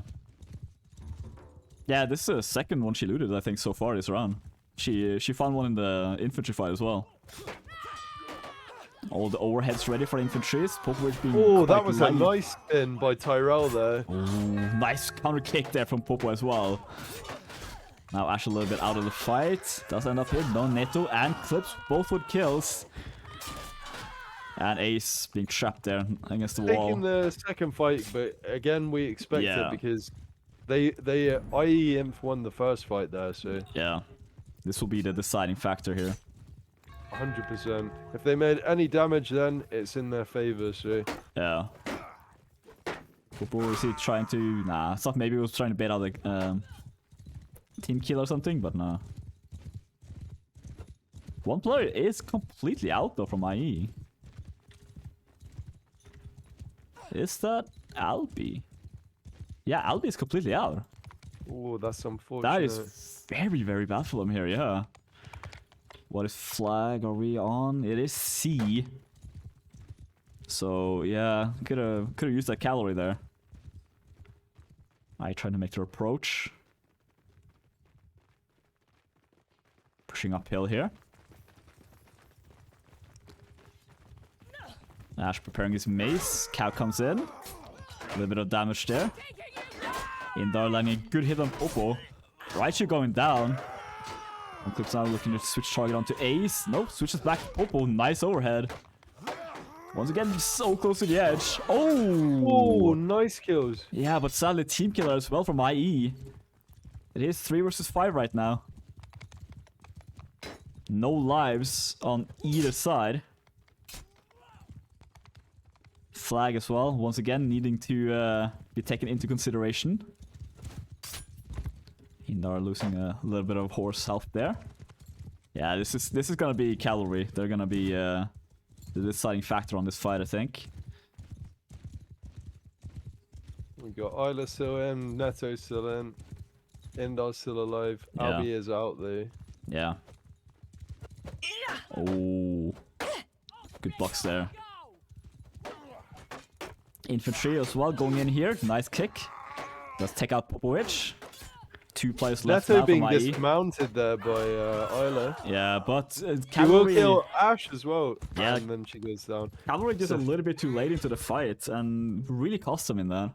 Yeah, this is the second one she looted, I think, so far this round. She found one in the infantry fight as well. All the overheads ready for infantries. Oh, that was a nice spin by Tyrell there. Oh, nice counter kick there from Popo as well. Now Ash a little bit out of the fight. Does end up here. No, Neto and Clips both with kills. And Ace being trapped there against the Taking wall. the second fight, but again, we expect Yeah. it because they IE Inf won the first fight there, so Yeah. This will be the deciding factor here. 100%. If they made any damage, then it's in their favor. So Yeah. Popo, is he trying to... Nah, I thought maybe he was trying to bait out the team kill or something, but no. One player is completely out though from IE. Is that Albi? Yeah, Albi is completely out. oh, that's unfortunate. That is very, very bad for them here, yeah. What is flag are we on? It is C. So yeah, could have used that calorie there. I trying to make their approach. Pushing uphill here. Ash preparing his mace. Cow comes in. A little bit of damage there. Indar landing a good hit on Popo. Raichu going down. And Clips now looking to switch target onto Ace. Nope, switches back to Popo. Nice overhead. Once again, so close to the edge. Oh, nice kills. Yeah, but sadly team killer as well from IE. It is 3 versus 5 right now. No lives on either side. Flag as well, once again needing to be taken into consideration. Indar losing a little bit of horse health there. Yeah, this is gonna be cavalry. They're gonna be the deciding factor on this fight, I think. We got Isla still in, Neto still in, Indar's still alive. Yeah. Albi is out though. Yeah. Oh, good blocks there. Infantry as well going in here. Nice kick. Let's take out Popovich. 2 players left Neto now being from IE. dismounted there by Isla. Yeah, but She will cavalry. kill Ash as well. Yeah. And then she goes down. Cavalry just a little bit too late into the fight and really cost them in there.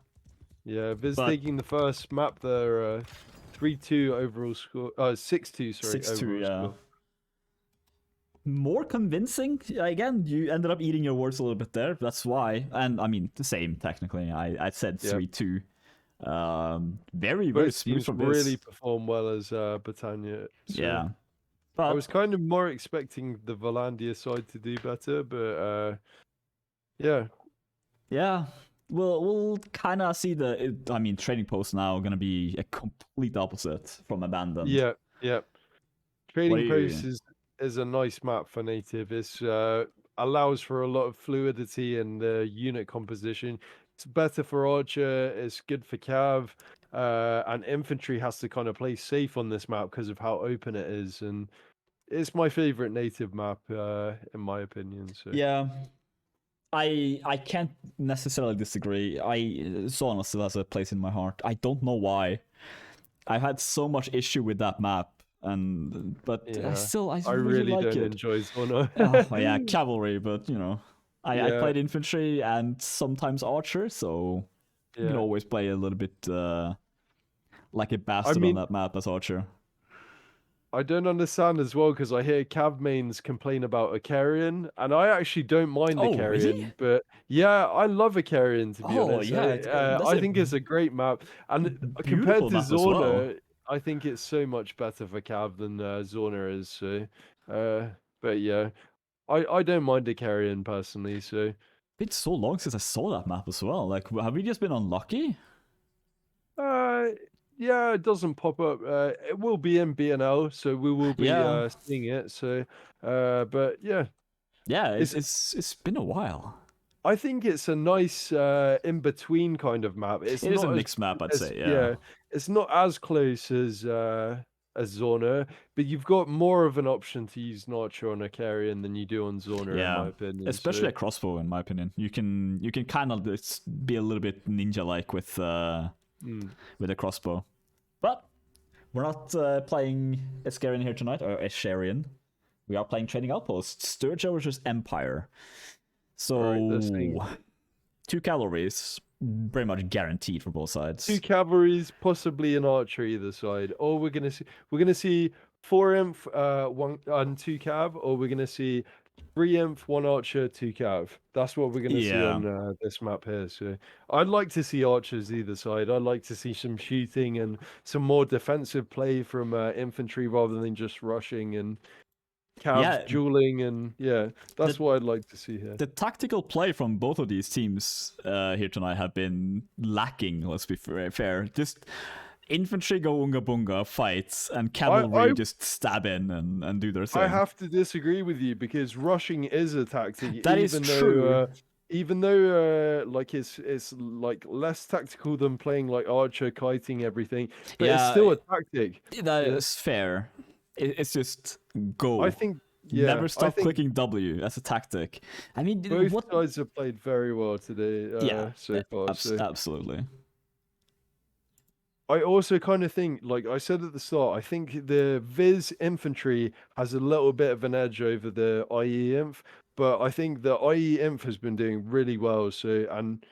Yeah, Viz But- taking the first map there. 3-2 overall score. 6-2, sorry. 6-2, overall yeah. score. More convincing. Again, you ended up eating your words a little bit there. That's why. And I mean, the same technically. I said Yeah. 3-2. Very, very Both smooth teams from really this. perform well as Britannia. So Yeah. I But was kind of more expecting the Volandia side to do better, but yeah. yeah, we'll kind of see I mean, Trading Post now going to be a complete opposite from Abandoned. Yeah, yeah. What Trading do you- Post is a nice map for native. It's allows for a lot of fluidity in the unit composition. It's better for Archer. It's good for Cav. And infantry has to kind of play safe on this map because of how open it is, and it's my favorite native map in my opinion. So Yeah. I can't necessarily disagree. Zona still has a place in my heart. I don't know why. I've had so much issue with that map, but Yeah, I I really really like don't it. enjoy Zona. Oh, yeah, cavalry, but you know, I Yeah. played infantry and sometimes archer, so you can Yeah. always play a little bit like a bastard mean- on that map as archer. I don't understand as well because I hear Cav mains complain about a carrion, and I actually don't mind Oh, a carrion. really? But yeah, I love a carrion to be Oh, honest. yeah, that's I a think it's a great map, and compared beautiful to map as well. Zona, I think it's so much better for Cav than Zona is. So, but yeah, I don't mind a carrion personally. So It's so long since I saw that map as well. Like, have we just been unlucky? yeah, it doesn't pop up. It will be in BNL, so we will be Yeah. seeing it. So, but yeah. Yeah, it's been a while. I think it's a nice in between kind of map. It's It is a not as- mixed map, I'd as- say. Yeah. it's not as close as Zona, but you've got more of an option to use Nacho on a carrion than you do on Zona, in Yeah, my opinion. especially So, a crossbow, in my opinion. You can kind of be a little bit ninja-like with a crossbow. But we're not playing Escarian here tonight, or Escherian. We are playing Trading Outposts, Sturgia versus Empire. So, Alright, let's see. 2 calories, pretty much guaranteed for both sides. 2 cavalries, possibly an archer either side, or we're gonna see 4 inf, 1 and 2 cav, or we're gonna see 3 inf, 1 archer, 2 cav. That's what we're going to see on this map here. So I'd like to see archers either side. I'd like to see some shooting and some more defensive play from infantry rather than just rushing and cavs dueling. And that's what I'd like to see here. The tactical play from both of these teams here tonight have been lacking, let's be fair. Just infantry go unga bunga, fights, and cavalry just stab in and do their thing. I have to disagree with you because rushing is a tactic. That is true. Even though like it's like less tactical than playing like archer, kiting, everything, but it's still a tactic. That is fair. It's just go. I think never stop clicking W as a tactic. I mean, both guys have played very well today. So far. Absolutely. I also kind of think, like I said at the start, I think the Viz infantry has a little bit of an edge over the IE inf, but I think the IE inf has been doing really well. So, and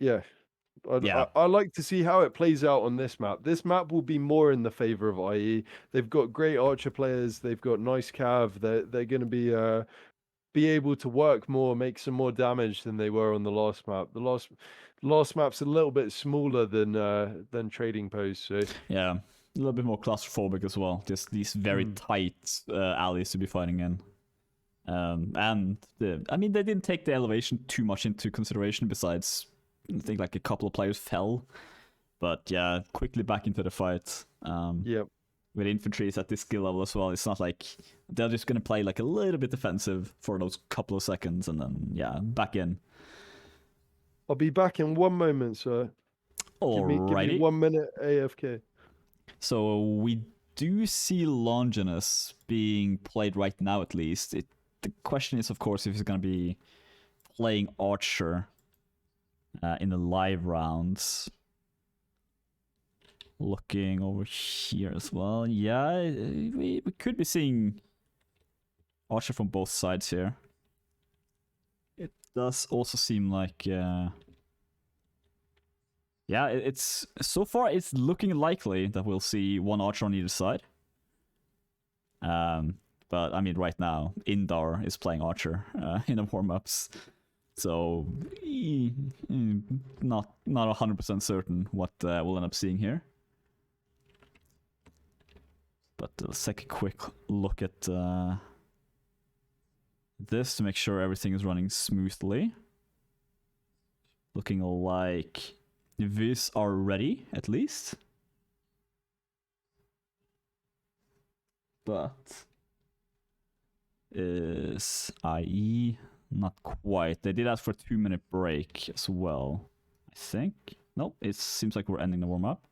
I like to see how it plays out on this map. This map will be more in the favor of IE. They've got great archer players. They've got nice cav. They're going to be able to work more, make some more damage than they were on the last map. The last map's a little bit smaller than trading post. So yeah, a little bit more claustrophobic as well. Just these very tight alleys to be fighting in. And I mean, they didn't take the elevation too much into consideration. Besides, I think like a couple of players fell, but yeah, quickly back into the fight. With infantry is at this skill level as well. It's not like they're just gonna play like a little bit defensive for those couple of seconds and then back in. I'll be back in 1 moment, sir. Give me 1 minute AFK. So we do see Longinus being played right now, at least. The question is, of course, if he's going to be playing Archer in the live rounds. Looking over here as well. Yeah, we could be seeing Archer from both sides here. It does also seem like it's so far it's looking likely that we'll see one archer on either side. But I mean, right now Indar is playing archer in the warm-ups, so not 100% certain what we'll end up seeing here. But let's take a quick look at this to make sure everything is running smoothly. Looking like VYS are ready, at least. But is IE not quite? They did ask for a 2-minute break as well, I think. Nope, it seems like we're ending the warm-up.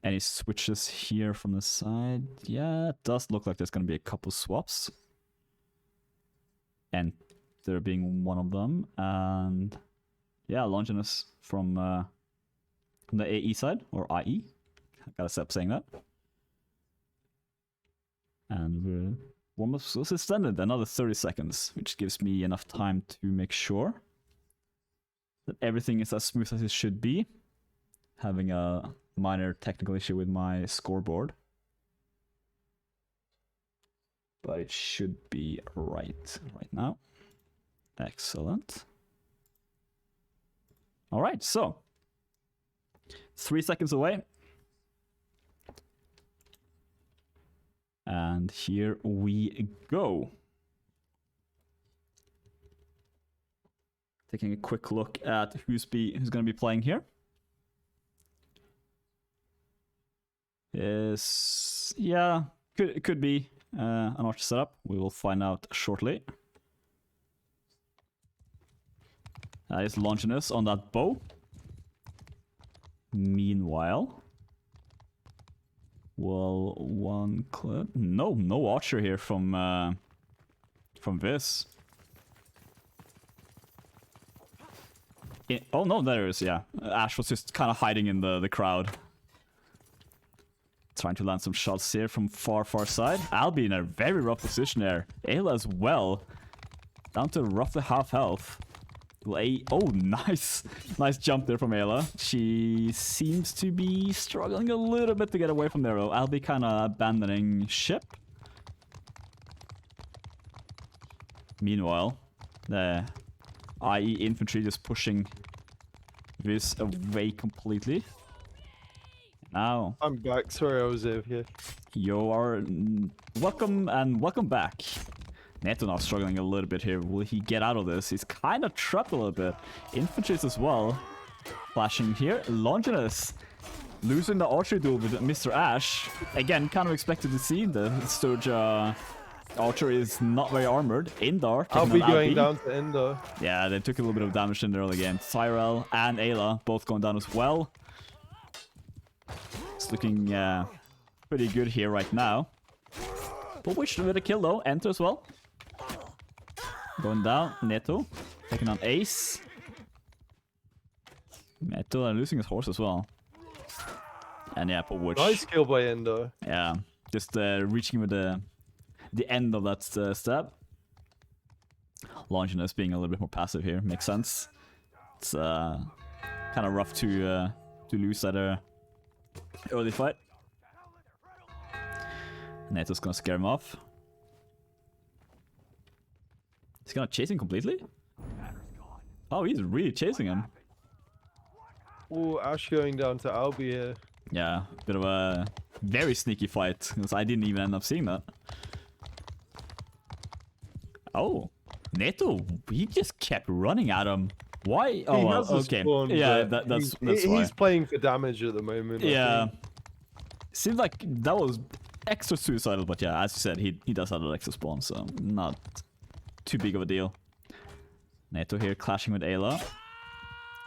Any switches here from the side? Yeah, it does look like there's going to be a couple swaps. And there being one of them. And yeah, Longinus from the AE side, or IE. I gotta stop saying that. And warm-up was extended another 30 seconds, which gives me enough time to make sure that everything is as smooth as it should be. Having a minor technical issue with my scoreboard, but it should be right now. Excellent. All right, so 3 seconds away, and here we go. Taking a quick look at who's going to be playing here. Could be an archer setup. We will find out shortly. Is Longinus on that bow. Meanwhile, well, one clip. No archer here from VYS. Oh no, there is. Yeah, Ash was just kind of hiding in the crowd. Trying to land some shots here from far side. I'll be in a very rough position there. Ayla as well. Down to roughly half health. Oh, nice. Nice jump there from Ayla. She seems to be struggling a little bit to get away from there, though. I'll be kind of abandoning ship. Meanwhile, the IE infantry just pushing this away completely. Now, I'm back. Sorry, I was here. you are welcome and welcome back. Neto now struggling a little bit here. Will he get out of this? He's kind of trapped a little bit. Infantries as well. Flashing here. Longinus losing the archery duel with Mr. Ash. Again, kind of expected to see. The Sturge archer is not very armored. Indar. I'll be going down to Indar. Yeah, they took a little bit of damage in the early game. Tyrell and Ayla both going down as well. It's looking pretty good here right now. But which with a kill though. Enter as well. Going down. Neto taking on Ace. Neto and losing his horse as well. And yeah, for which. Nice kill by Endo. Yeah, just reaching with the end of that stab. Longinus being a little bit more passive here makes sense. It's kind of rough to lose that early fight. Neto's gonna scare him off. He's gonna chase him completely? Oh, he's really chasing him. Oh, Ash going down to Albi here. Yeah, bit of a very sneaky fight, because I didn't even end up seeing that. Oh, Neto, he just kept running at him. Why? Oh, well, okay. Spawn, yeah, that's why. He's playing for damage at the moment. Yeah. Seems like that was extra suicidal, but yeah, as you said, he does have an extra spawn, so not too big of a deal. Neto here clashing with Ayla.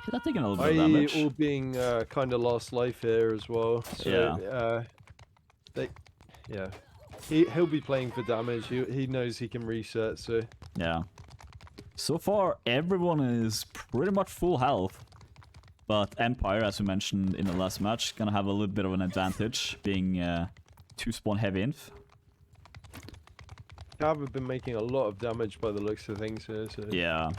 He's not taking a little bit of damage. All being kind of lost life here as well. So, yeah. He'll be playing for damage. He knows he can reset. So yeah. So far, everyone is pretty much full health. But Empire, as we mentioned in the last match, gonna have a little bit of an advantage, being 2-spawn heavy inf. Cav have been making a lot of damage by the looks of things here. So. Yeah.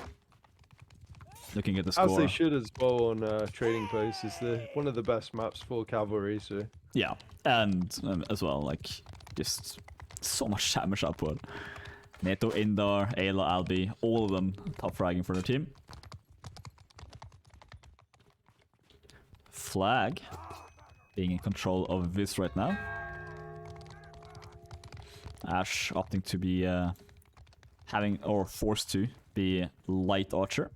Looking at the score. As they should as well on Trading Post. It's one of the best maps for cavalry. So yeah, and as well, like, just so much damage output. Neto, Indar, Ayla, Albi, all of them top fragging for the team. Flag being in control of VYS right now. Ash opting to be having, or forced to be, light archer.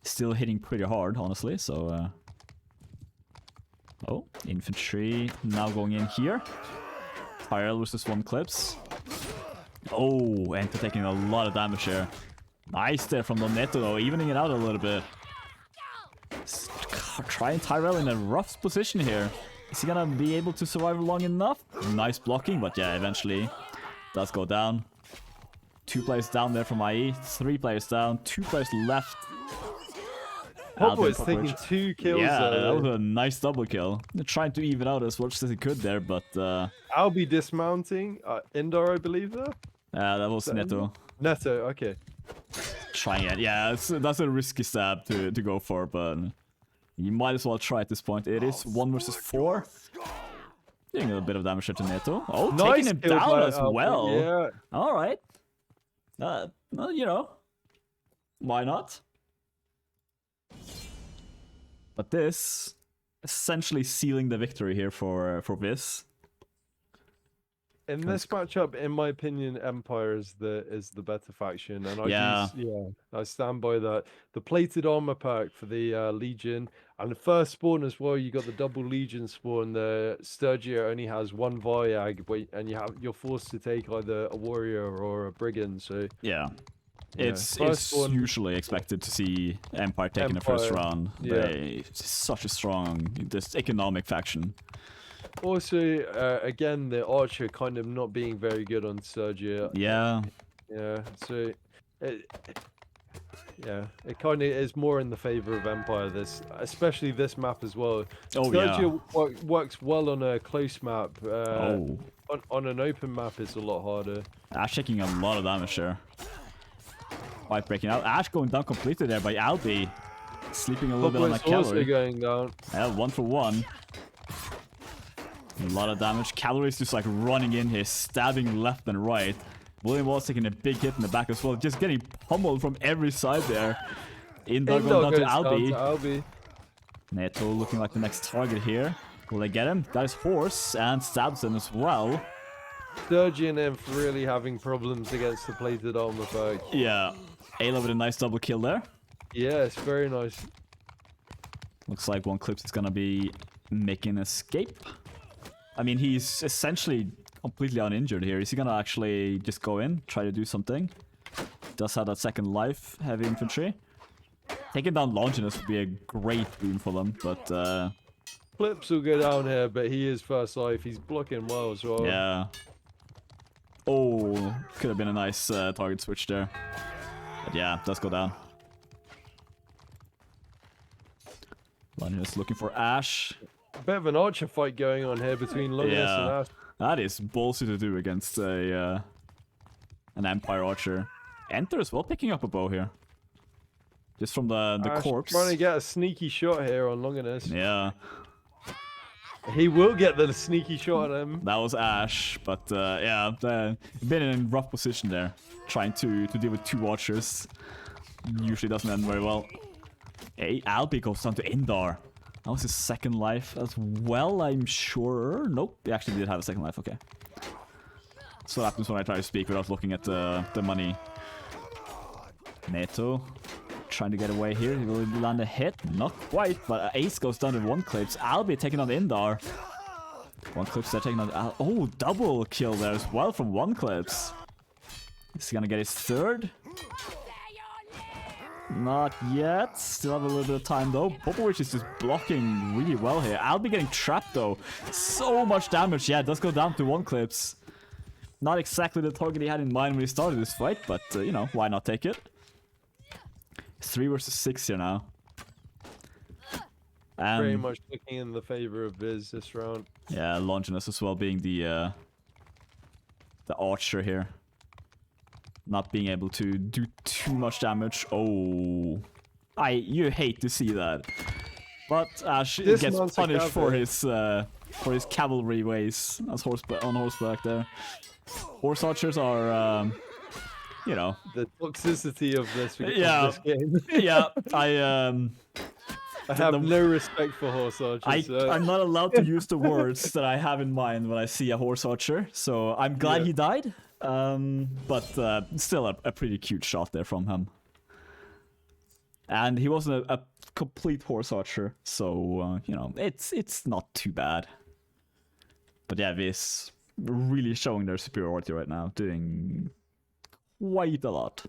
Still hitting pretty hard, honestly, so oh, infantry now going in here. Tyrell versus 1 clips. Oh, Enter taking a lot of damage here. Nice there from the Neto though, evening it out a little bit. Trying Tyrell in a rough position here. Is he gonna be able to survive long enough? Nice blocking, but yeah, eventually does go down. 2 players down there from IE, 3 players down, 2 players left. Popper is taking 2 kills. Yeah, that was a nice double kill. They're trying to even out as much as he could there, but Albi dismounting. Indar, I believe there. that was Neto. Neto, okay. Trying it. Yeah, that's a risky stab to go for, but you might as well try at this point. It is 1 versus 4. Doing a bit of damage to Neto. Oh, nice, taking him down as well. Yeah. All right. Well, you know, why not? But this essentially sealing the victory here for VYS. In this matchup, in my opinion, Empire is the better faction, and I stand by that. The plated armor pack for the Legion, and the first spawn as well. You got the double Legion spawn. The Sturgio only has 1 Varyag, and you're forced to take either a warrior or a brigand. So yeah. It's usually expected to see Empire taking the first round. Yeah. It's such a strong, just economic faction. Also, again, the Archer kind of not being very good on Sergio. Yeah. Yeah, so it kind of is more in the favor of Empire, especially this map as well. Oh, Sergio works well on a close map. On an open map, it's a lot harder. Ash taking a lot of damage there. Fight breaking out. Ash going down completely there by Albi. Sleeping a little bit on that cavalry. Also going down. Yeah, 1 for 1. A lot of damage. Cavalry is just like running in here, stabbing left and right. William was taking a big hit in the back as well, just getting pummeled from every side there. Indar going down to Albi. Neto looking like the next target here. Will they get him? That is Horse and stabs him as well. Sturgy and Inf really having problems against the plated armor pack. Yeah. Ayla with a nice double kill there. Yes, very nice. Looks like One Clips is gonna be making an escape. I mean, he's essentially completely uninjured here. Is he gonna actually just go in, try to do something? Does have that second life, heavy infantry. Taking down Longinus would be a great boon for them, but Clips will go down here, but he is first life. He's blocking well as well. yeah. Oh, could have been a nice target switch there. But yeah, does go down. Longinus looking for Ash. A bit of an archer fight going on here between Longinus and Ash. That is ballsy to do against a an Empire archer. Enter as well, picking up a bow here. Just from the Ash corpse. Trying to get a sneaky shot here on Longinus. Yeah. He will get the sneaky shot at him. That was Ash, but yeah, been in a rough position there. Trying to deal with two archers. Usually doesn't end very well. Hey, Albi goes down to Indar. That was his second life as well, I'm sure. Nope, he actually did have a second life, okay. That's what happens when I try to speak without looking at the money. Neto trying to get away here. He will land a hit. Not quite, but Ace goes down to One Clips. Albi taking on Indar. One Clips they're taking on... Oh, double kill there as well from One Clips. Is he gonna get his third? Not yet. Still have a little bit of time though. Popovich is just blocking really well here. Albi getting trapped though. So much damage. Yeah, it does go down to One Clips. Not exactly the target he had in mind when he started this fight, but you know, why not take it? 3 versus 6 here now. Very much looking in the favor of Viz this round. Yeah, Longinus as well being the archer here. Not being able to do too much damage. Oh, you hate to see that. But Ash gets punished for his cavalry ways as on horseback there. Horse archers are, you know, the toxicity of this game. Yeah, I have no respect for horse archers. I'm not allowed to use the words that I have in mind when I see a horse archer. So I'm glad he died. But still a pretty cute shot there from him. And he wasn't a complete horse archer, so you know, it's not too bad. But yeah, VYS really showing their superiority right now, doing quite a lot.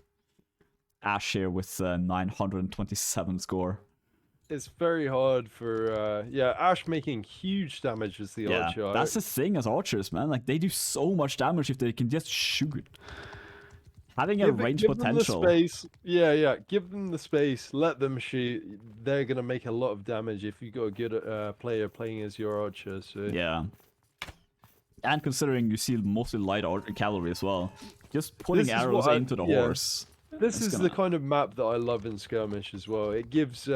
Ash here with 927 score. It's very hard for Ash making huge damage as the archer. That's the thing as archers, man. Like, they do so much damage if they can just shoot. Having a range potential. Give them the space. Yeah. Give them the space. Let them shoot. They're gonna make a lot of damage if you got a good player playing as your archer. So yeah. And considering you see mostly light cavalry as well, just putting arrows into the horse. This is the kind of map that I love in Skirmish as well. It gives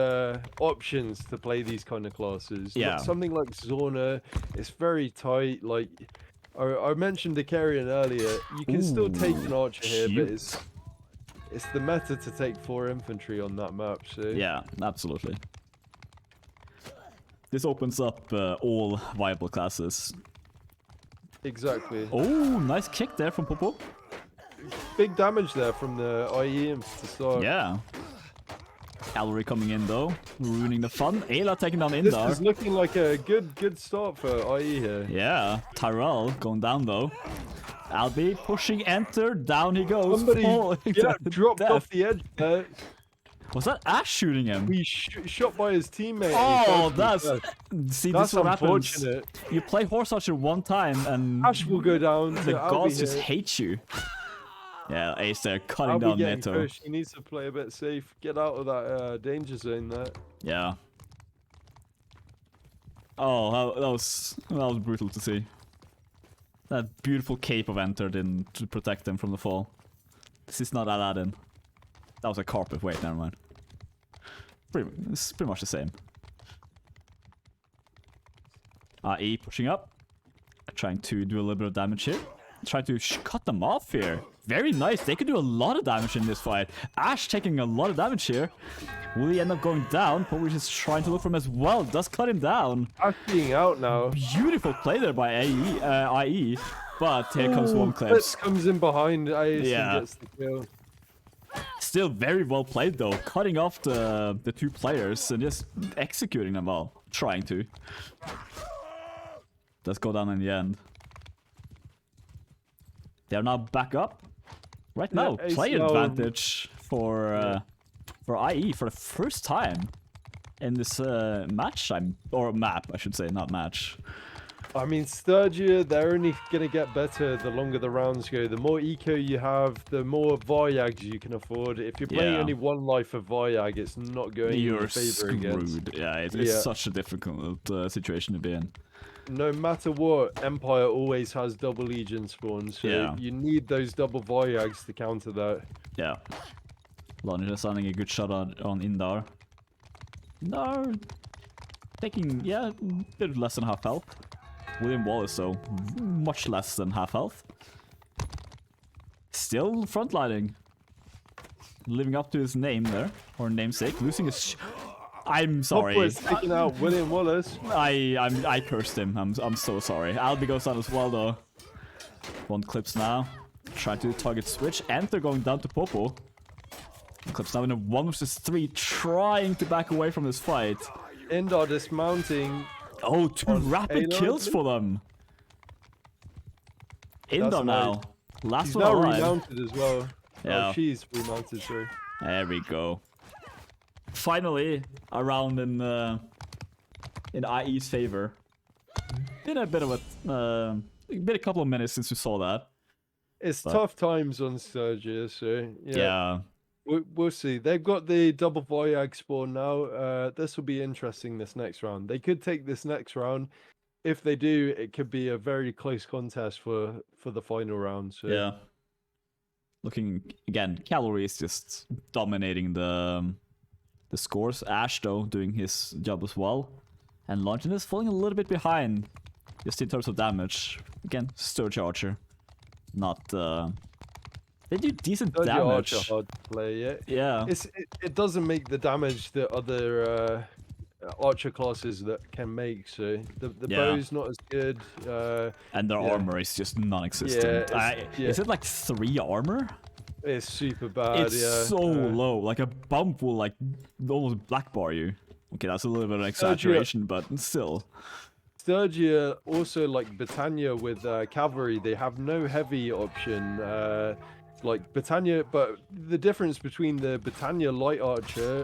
options to play these kind of classes. Yeah. Something like Zorna, it's very tight. Like I mentioned the Carrion earlier. You can still take an archer here, but it's the meta to take 4 infantry on that map. So yeah, absolutely. This opens up all viable classes. Exactly. Oh, nice kick there from Popo. Big damage there from the IE imps to start. Yeah. Cavalry coming in though, ruining the fun. Ayla taking down Indar. This is looking like a good start for IE here. Yeah, Tyrell going down though. Albi pushing enter, down he goes. Somebody dropped off the edge there. Was that Ash shooting him? He shot by his teammate. Oh, that's that's unfortunate. You play horse archer one time and Ash will go down. The gods just hate you. Yeah, Ace there cutting down Neto. He needs to play a bit safe. Get out of that danger zone there. Yeah. Oh, that was brutal to see. That beautiful cape of Enter didn't to protect them from the fall. This is not Aladdin. That was a carpet. Wait, never mind. It's pretty much the same. E pushing up. Trying to do a little bit of damage here. Trying to cut them off here. Very nice. They could do a lot of damage in this fight. Ash taking a lot of damage here. Will he end up going down? Probably just trying to look for him as well. Does cut him down. Ash being out now. Beautiful play there by IE. But here comes one clip. Klips comes in behind IE and gets the kill. Still very well played though. Cutting off the two players and just executing them well. Trying to. Does go down in the end. They're now back up. Right now, player advantage for IE for the first time in this match. Map, I should say, not match. I mean, Sturgia, they're only gonna get better the longer the rounds go. The more eco you have, the more Varyags you can afford. If you're playing only one life of Varyag, it's not going in your favor against. Yeah, it's such a difficult situation to be in. No matter what, Empire always has double Legion spawns, so you need those double Varyags to counter that. Yeah. Lonnie just landing a good shot on Indar. Indar taking, a bit less than half health. William Wallace, though, much less than half health. Still frontlining. Living up to his name there, or namesake. Losing his... I'm sorry. Hopper's taking out William Wallace. I cursed him. I'm so sorry. Albi goes down as well, though. One clips now. Trying to target switch. Enter going down to Popo. Clips now in a 1 versus 3, trying to back away from this fight. Indar dismounting. Oh, 2 rapid kills for them. Indar now. Last She's one now alive. remounted as well. Yeah. Oh, she's remounted, sorry. There we go. Finally, a round in IE's favor. Been a bit of a couple of minutes since we saw that. It's tough times on Sturgia, so yeah. We'll see. They've got the double Varyag spawn now. This will be interesting this next round. They could take this next round. If they do, it could be a very close contest for the final round. So. Yeah. Looking again, Calorie is just dominating the scores. Ash though doing his job as well, and Longin is falling a little bit behind, just in terms of damage. Again, Sturge Archer, not. They do decent damage. Archer hard to play, yeah. It doesn't make the damage that other Archer classes that can make. So the bow's not as good. And their armor is just non-existent. Is it like 3 armor? It's super bad. It's so low. Like a bump will like almost black bar you. Okay, that's a little bit of an exaggeration, but still. Sturgia also, like Britannia with cavalry, they have no heavy option. Like Britannia, but the difference between the Britannia light archer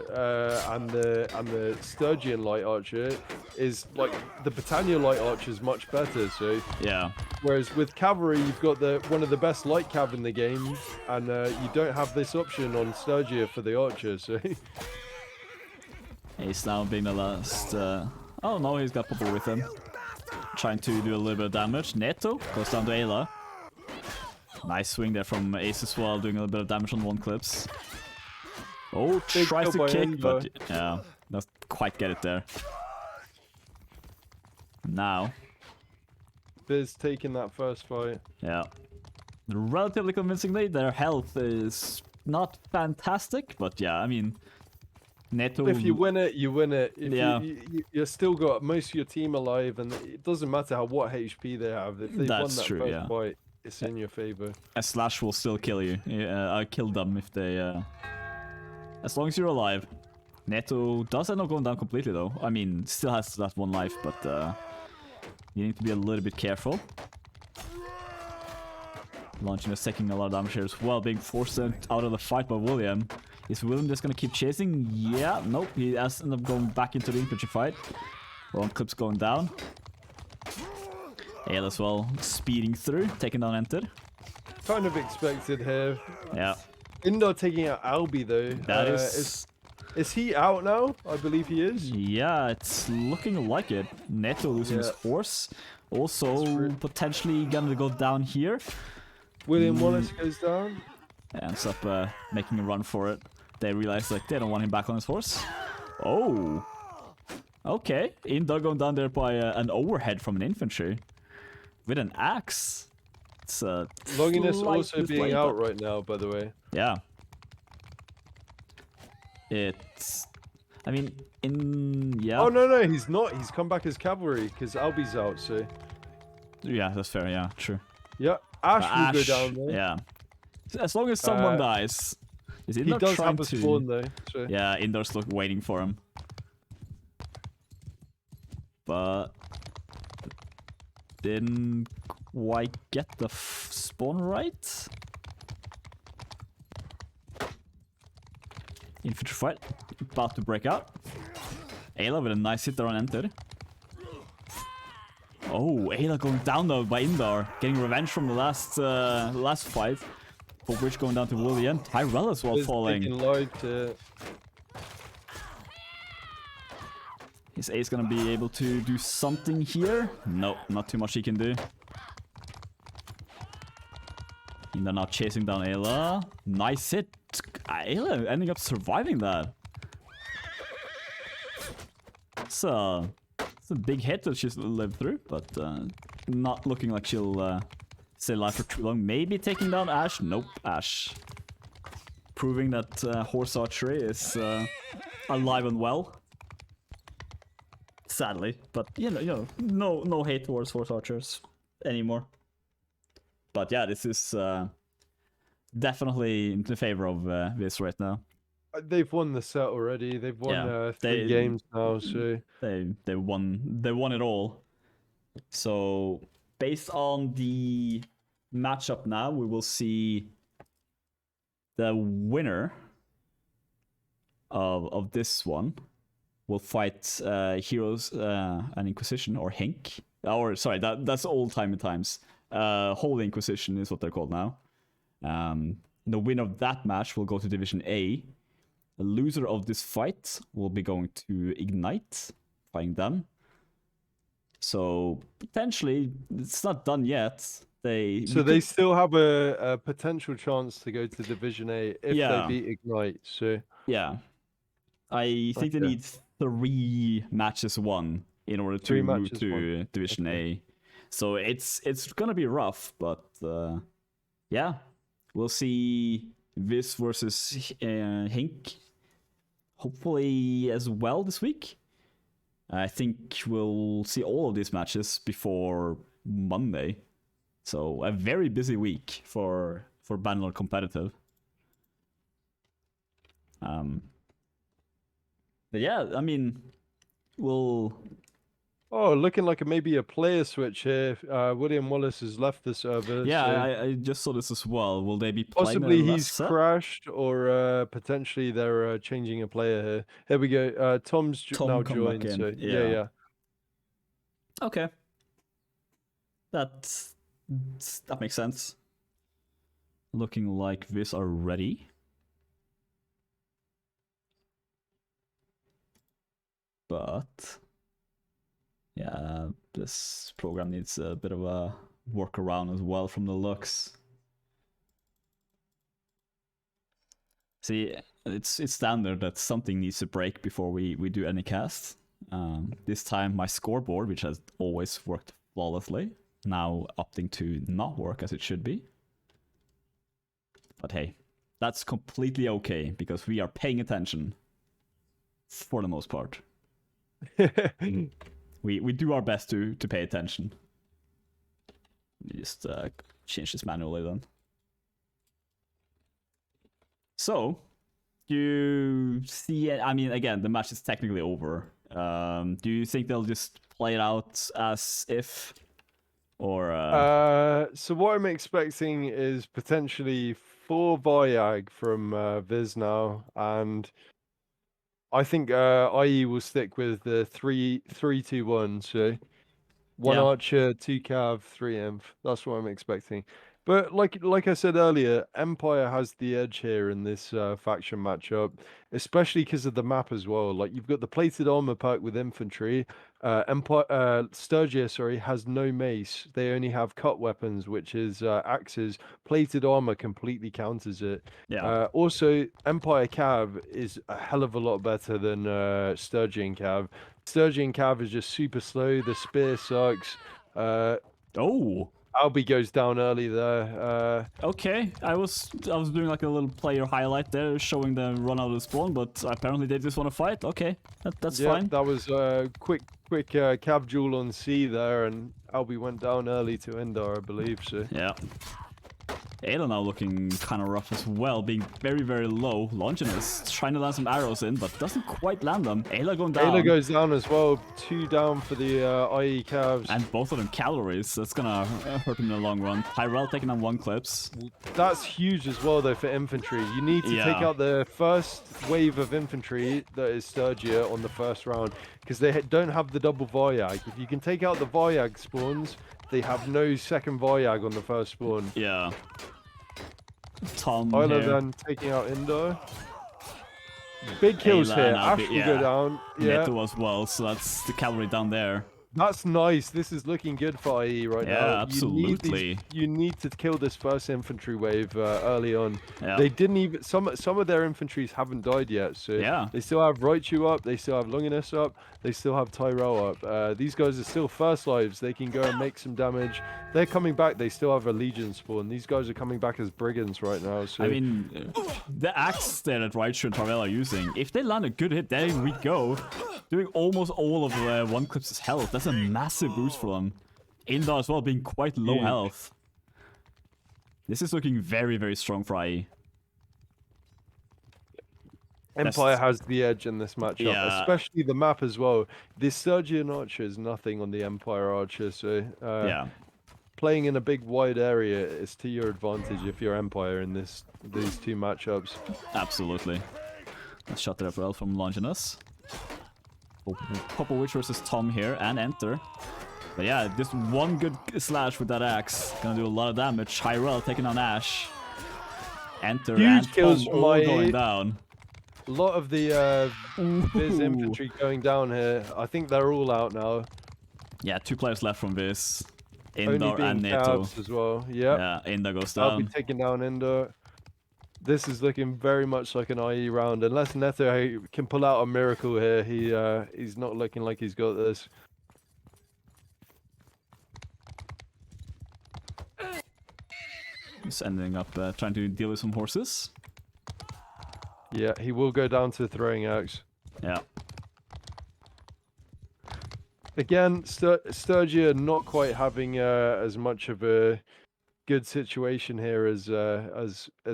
and the Sturgian light archer is like the Britannia light archer is much better. So yeah. Whereas with cavalry, you've got one of the best light cav in the game, and you don't have this option on Sturgia for the archer. So he's now being the last. Oh no, he's got Popo with him, trying to do a little bit of damage. Neto goes down to Ayla. Nice swing there from Ace as well, doing a little bit of damage on 1 clips. Oh, tries to kick, but yeah, doesn't quite get it there. Now, Viz taking that first fight. Yeah, relatively convincingly. Their health is not fantastic, but yeah, I mean, Neto. If you win it, you win it. If you still got most of your team alive, and it doesn't matter what HP they have. If they won that first fight, it's in your favor. A slash will still kill you. Kill them if they... as long as you're alive. Neto does end up going down completely though. I mean, still has that 1 life, but you need to be a little bit careful. Launching is taking a lot of damage here as well, being forced out of the fight by William. Is William just gonna keep chasing? Yeah, nope, he has ended up going back into the infantry fight. 1 clip's going down. Ale as well, speeding through, taking down Enter. Kind of expected here. Yeah. Indar taking out Albi though. That is he out now? I believe he is. Yeah, it's looking like it. Neto losing his horse. Also potentially gonna go down here. William Wallace goes down. Ends up making a run for it. They realize like they don't want him back on his horse. Oh. Okay. Indar going down there by an overhead from an infantry. With an axe. It's Longinus slight also being display, out but right now, by the way. yeah. It's. I mean, yeah. Oh no, he's not. He's come back as cavalry because Albie's out. So Yeah, that's fair. Yeah, true. yeah, Ash will go Ash, down there. yeah. As long as someone dies, is He Indar does trying have a to? spawn though. So Yeah, Indar's waiting for him, but didn't quite get the spawn right. Infantry fight about to break out. Ayla with a nice hit there on enter. Oh, Ayla going down though by Indar, getting revenge from the last fight. For which going down to William. Tyrell as well falling. Is Ace gonna be able to do something here? No, not too much he can do. Indar now chasing down Ayla. Nice hit. Ayla ending up surviving that. It's a big hit that she's lived through, but not looking like she'll stay alive for too long. Maybe taking down Ash. Nope, Ash. Proving that horse archery is alive and well. Sadly, but you know, no hate towards horse archers anymore. But yeah, this is definitely in the favor of this right now. They've won the set already. They've won 3 games now, so they won it all. So based on the matchup now, we will see the winner of this one will fight Heroes and Inquisition, or Hink. Or sorry, that's old times. Holy Inquisition is what they're called now. The winner of that match will go to Division A. The loser of this fight will be going to Ignite, fighting them. So potentially, it's not done yet. They still have a potential chance to go to Division A if they beat Ignite. So yeah, I think they need 3 matches won in order to move to Division A. So it's gonna be rough, but yeah, we'll see VYS versus Hink. Hopefully as well this week. I think we'll see all of these matches before Monday. So a very busy week for BNL competitive. But yeah, I mean, we'll. Oh, looking like maybe a player switch here. William Wallace has left the server. Yeah, so I just saw this as well. Will they be playing possibly he's crashed, or potentially they're changing a player here. Here we go. Tom's now joined. So yeah. Okay. That makes sense. Looking like VYS are ready. But yeah, this program needs a bit of a workaround as well from the looks. See, it's standard that something needs to break before we do any cast. This time my scoreboard, which has always worked flawlessly, now opting to not work as it should be. But hey, that's completely okay because we are paying attention for the most part. we do our best to pay attention. Just change this manually then. So, you see, I mean, again, the match is technically over. Do you think they'll just play it out as if, or? So what I'm expecting is potentially 4 Vyag from VYS now, and I think IE will stick with the 3-2-1. So 1 Archer, 2 Cav, 3 Inf. That's what I'm expecting. But like I said earlier, Empire has the edge here in this faction matchup, especially because of the map as well. Like, you've got the plated armor pack with infantry. Sturgia, has no mace. They only have cut weapons, which is axes. Plated armor completely counters it. Yeah. Also, Empire Cav is a hell of a lot better than Sturgian Cav. Sturgian Cav is just super slow. The spear sucks. Oh, Albi goes down early there. Okay, I was doing like a little player highlight there, showing them run out of the spawn, but apparently they just want to fight. Okay, that's Yeah, fine. that was a quick cab duel on C there, and Albi went down early to Indar, I believe. So Yeah. Ayla now looking kind of rough as well, being very, very low. Longinus trying to land some arrows in, but doesn't quite land them. Ayla going down. Ayla goes down as well. 2 down for the IE Cavs. And both of them calories. That's gonna hurt him in the long run. Tyrell taking on 1 clips. That's huge as well, though, for infantry. You need to take out the first wave of infantry that is Sturgia on the first round, because they don't have the double Voyag. If you can take out the Voyag spawns, they have no second Voyag on the first spawn. Yeah. Tom Isla here. then taking out Indo. Big kills Ayla here. and Ash Albi, will go down. Yeah. Neto as well, so that's the cavalry down there. That's nice. This is looking good for IE right now. Yeah, absolutely. You need to kill this first infantry wave early on. Yeah. They didn't even. Some of their infantries haven't died yet, so Yeah. they still have Raichu up. They still have Longinus up. They still have Tyrell up. These guys are still first lives. They can go and make some damage. They're coming back. They still have a Legion spawn. These guys are coming back as brigands right now. So I mean, the axe that Raichu and Tyrell are using, if they land a good hit, there we go. Doing almost all of 1 clip's health. That's a massive boost for them. Indar as well, being quite low health. This is looking very, very strong for IE. Empire has the edge in this matchup, Yeah. especially the map as well. This Sturgian Archer is nothing on the Empire Archer, so Yeah. playing in a big wide area is to your advantage if you're Empire in these 2 matchups. Absolutely. Let's shut that up well from Longinus. Purple Witch versus Tom here, and enter. But yeah, just 1 good slash with that axe. Gonna do a lot of damage. Tyrell taking on Ash. Enter Huge and kills Tom from all IE. going down. A lot of the Viz infantry going down here. I think they're all out now. Yeah, 2 players left from this. Only Indar being and Neto. Cavs as well. Yep. Yeah, Indar goes I'll be down. taking down Indar. This is looking very much like an IE round. Unless Neto can pull out a miracle here, he's not looking like he's got this. Just ending up trying to deal with some horses. Yeah, he will go down to throwing axe. Yeah. Again, Sturgia not quite having as much of a good situation here as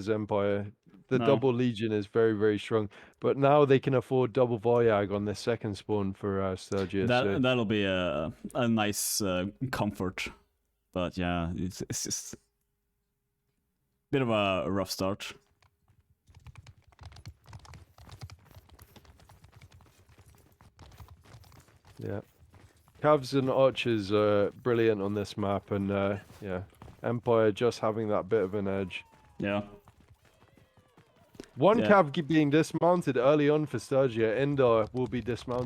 Empire. The No. double Legion is very, very strong, but now they can afford double Voyag on their second spawn for Sturgia. So That'll be a nice comfort. But yeah, it's just a bit of a rough start. yeah, Cavs and Archers are brilliant on this map, and yeah, Empire just having that bit of an edge. Yeah. One Yeah. Cav being dismounted early on for Sturgia. Indar will be dismounted.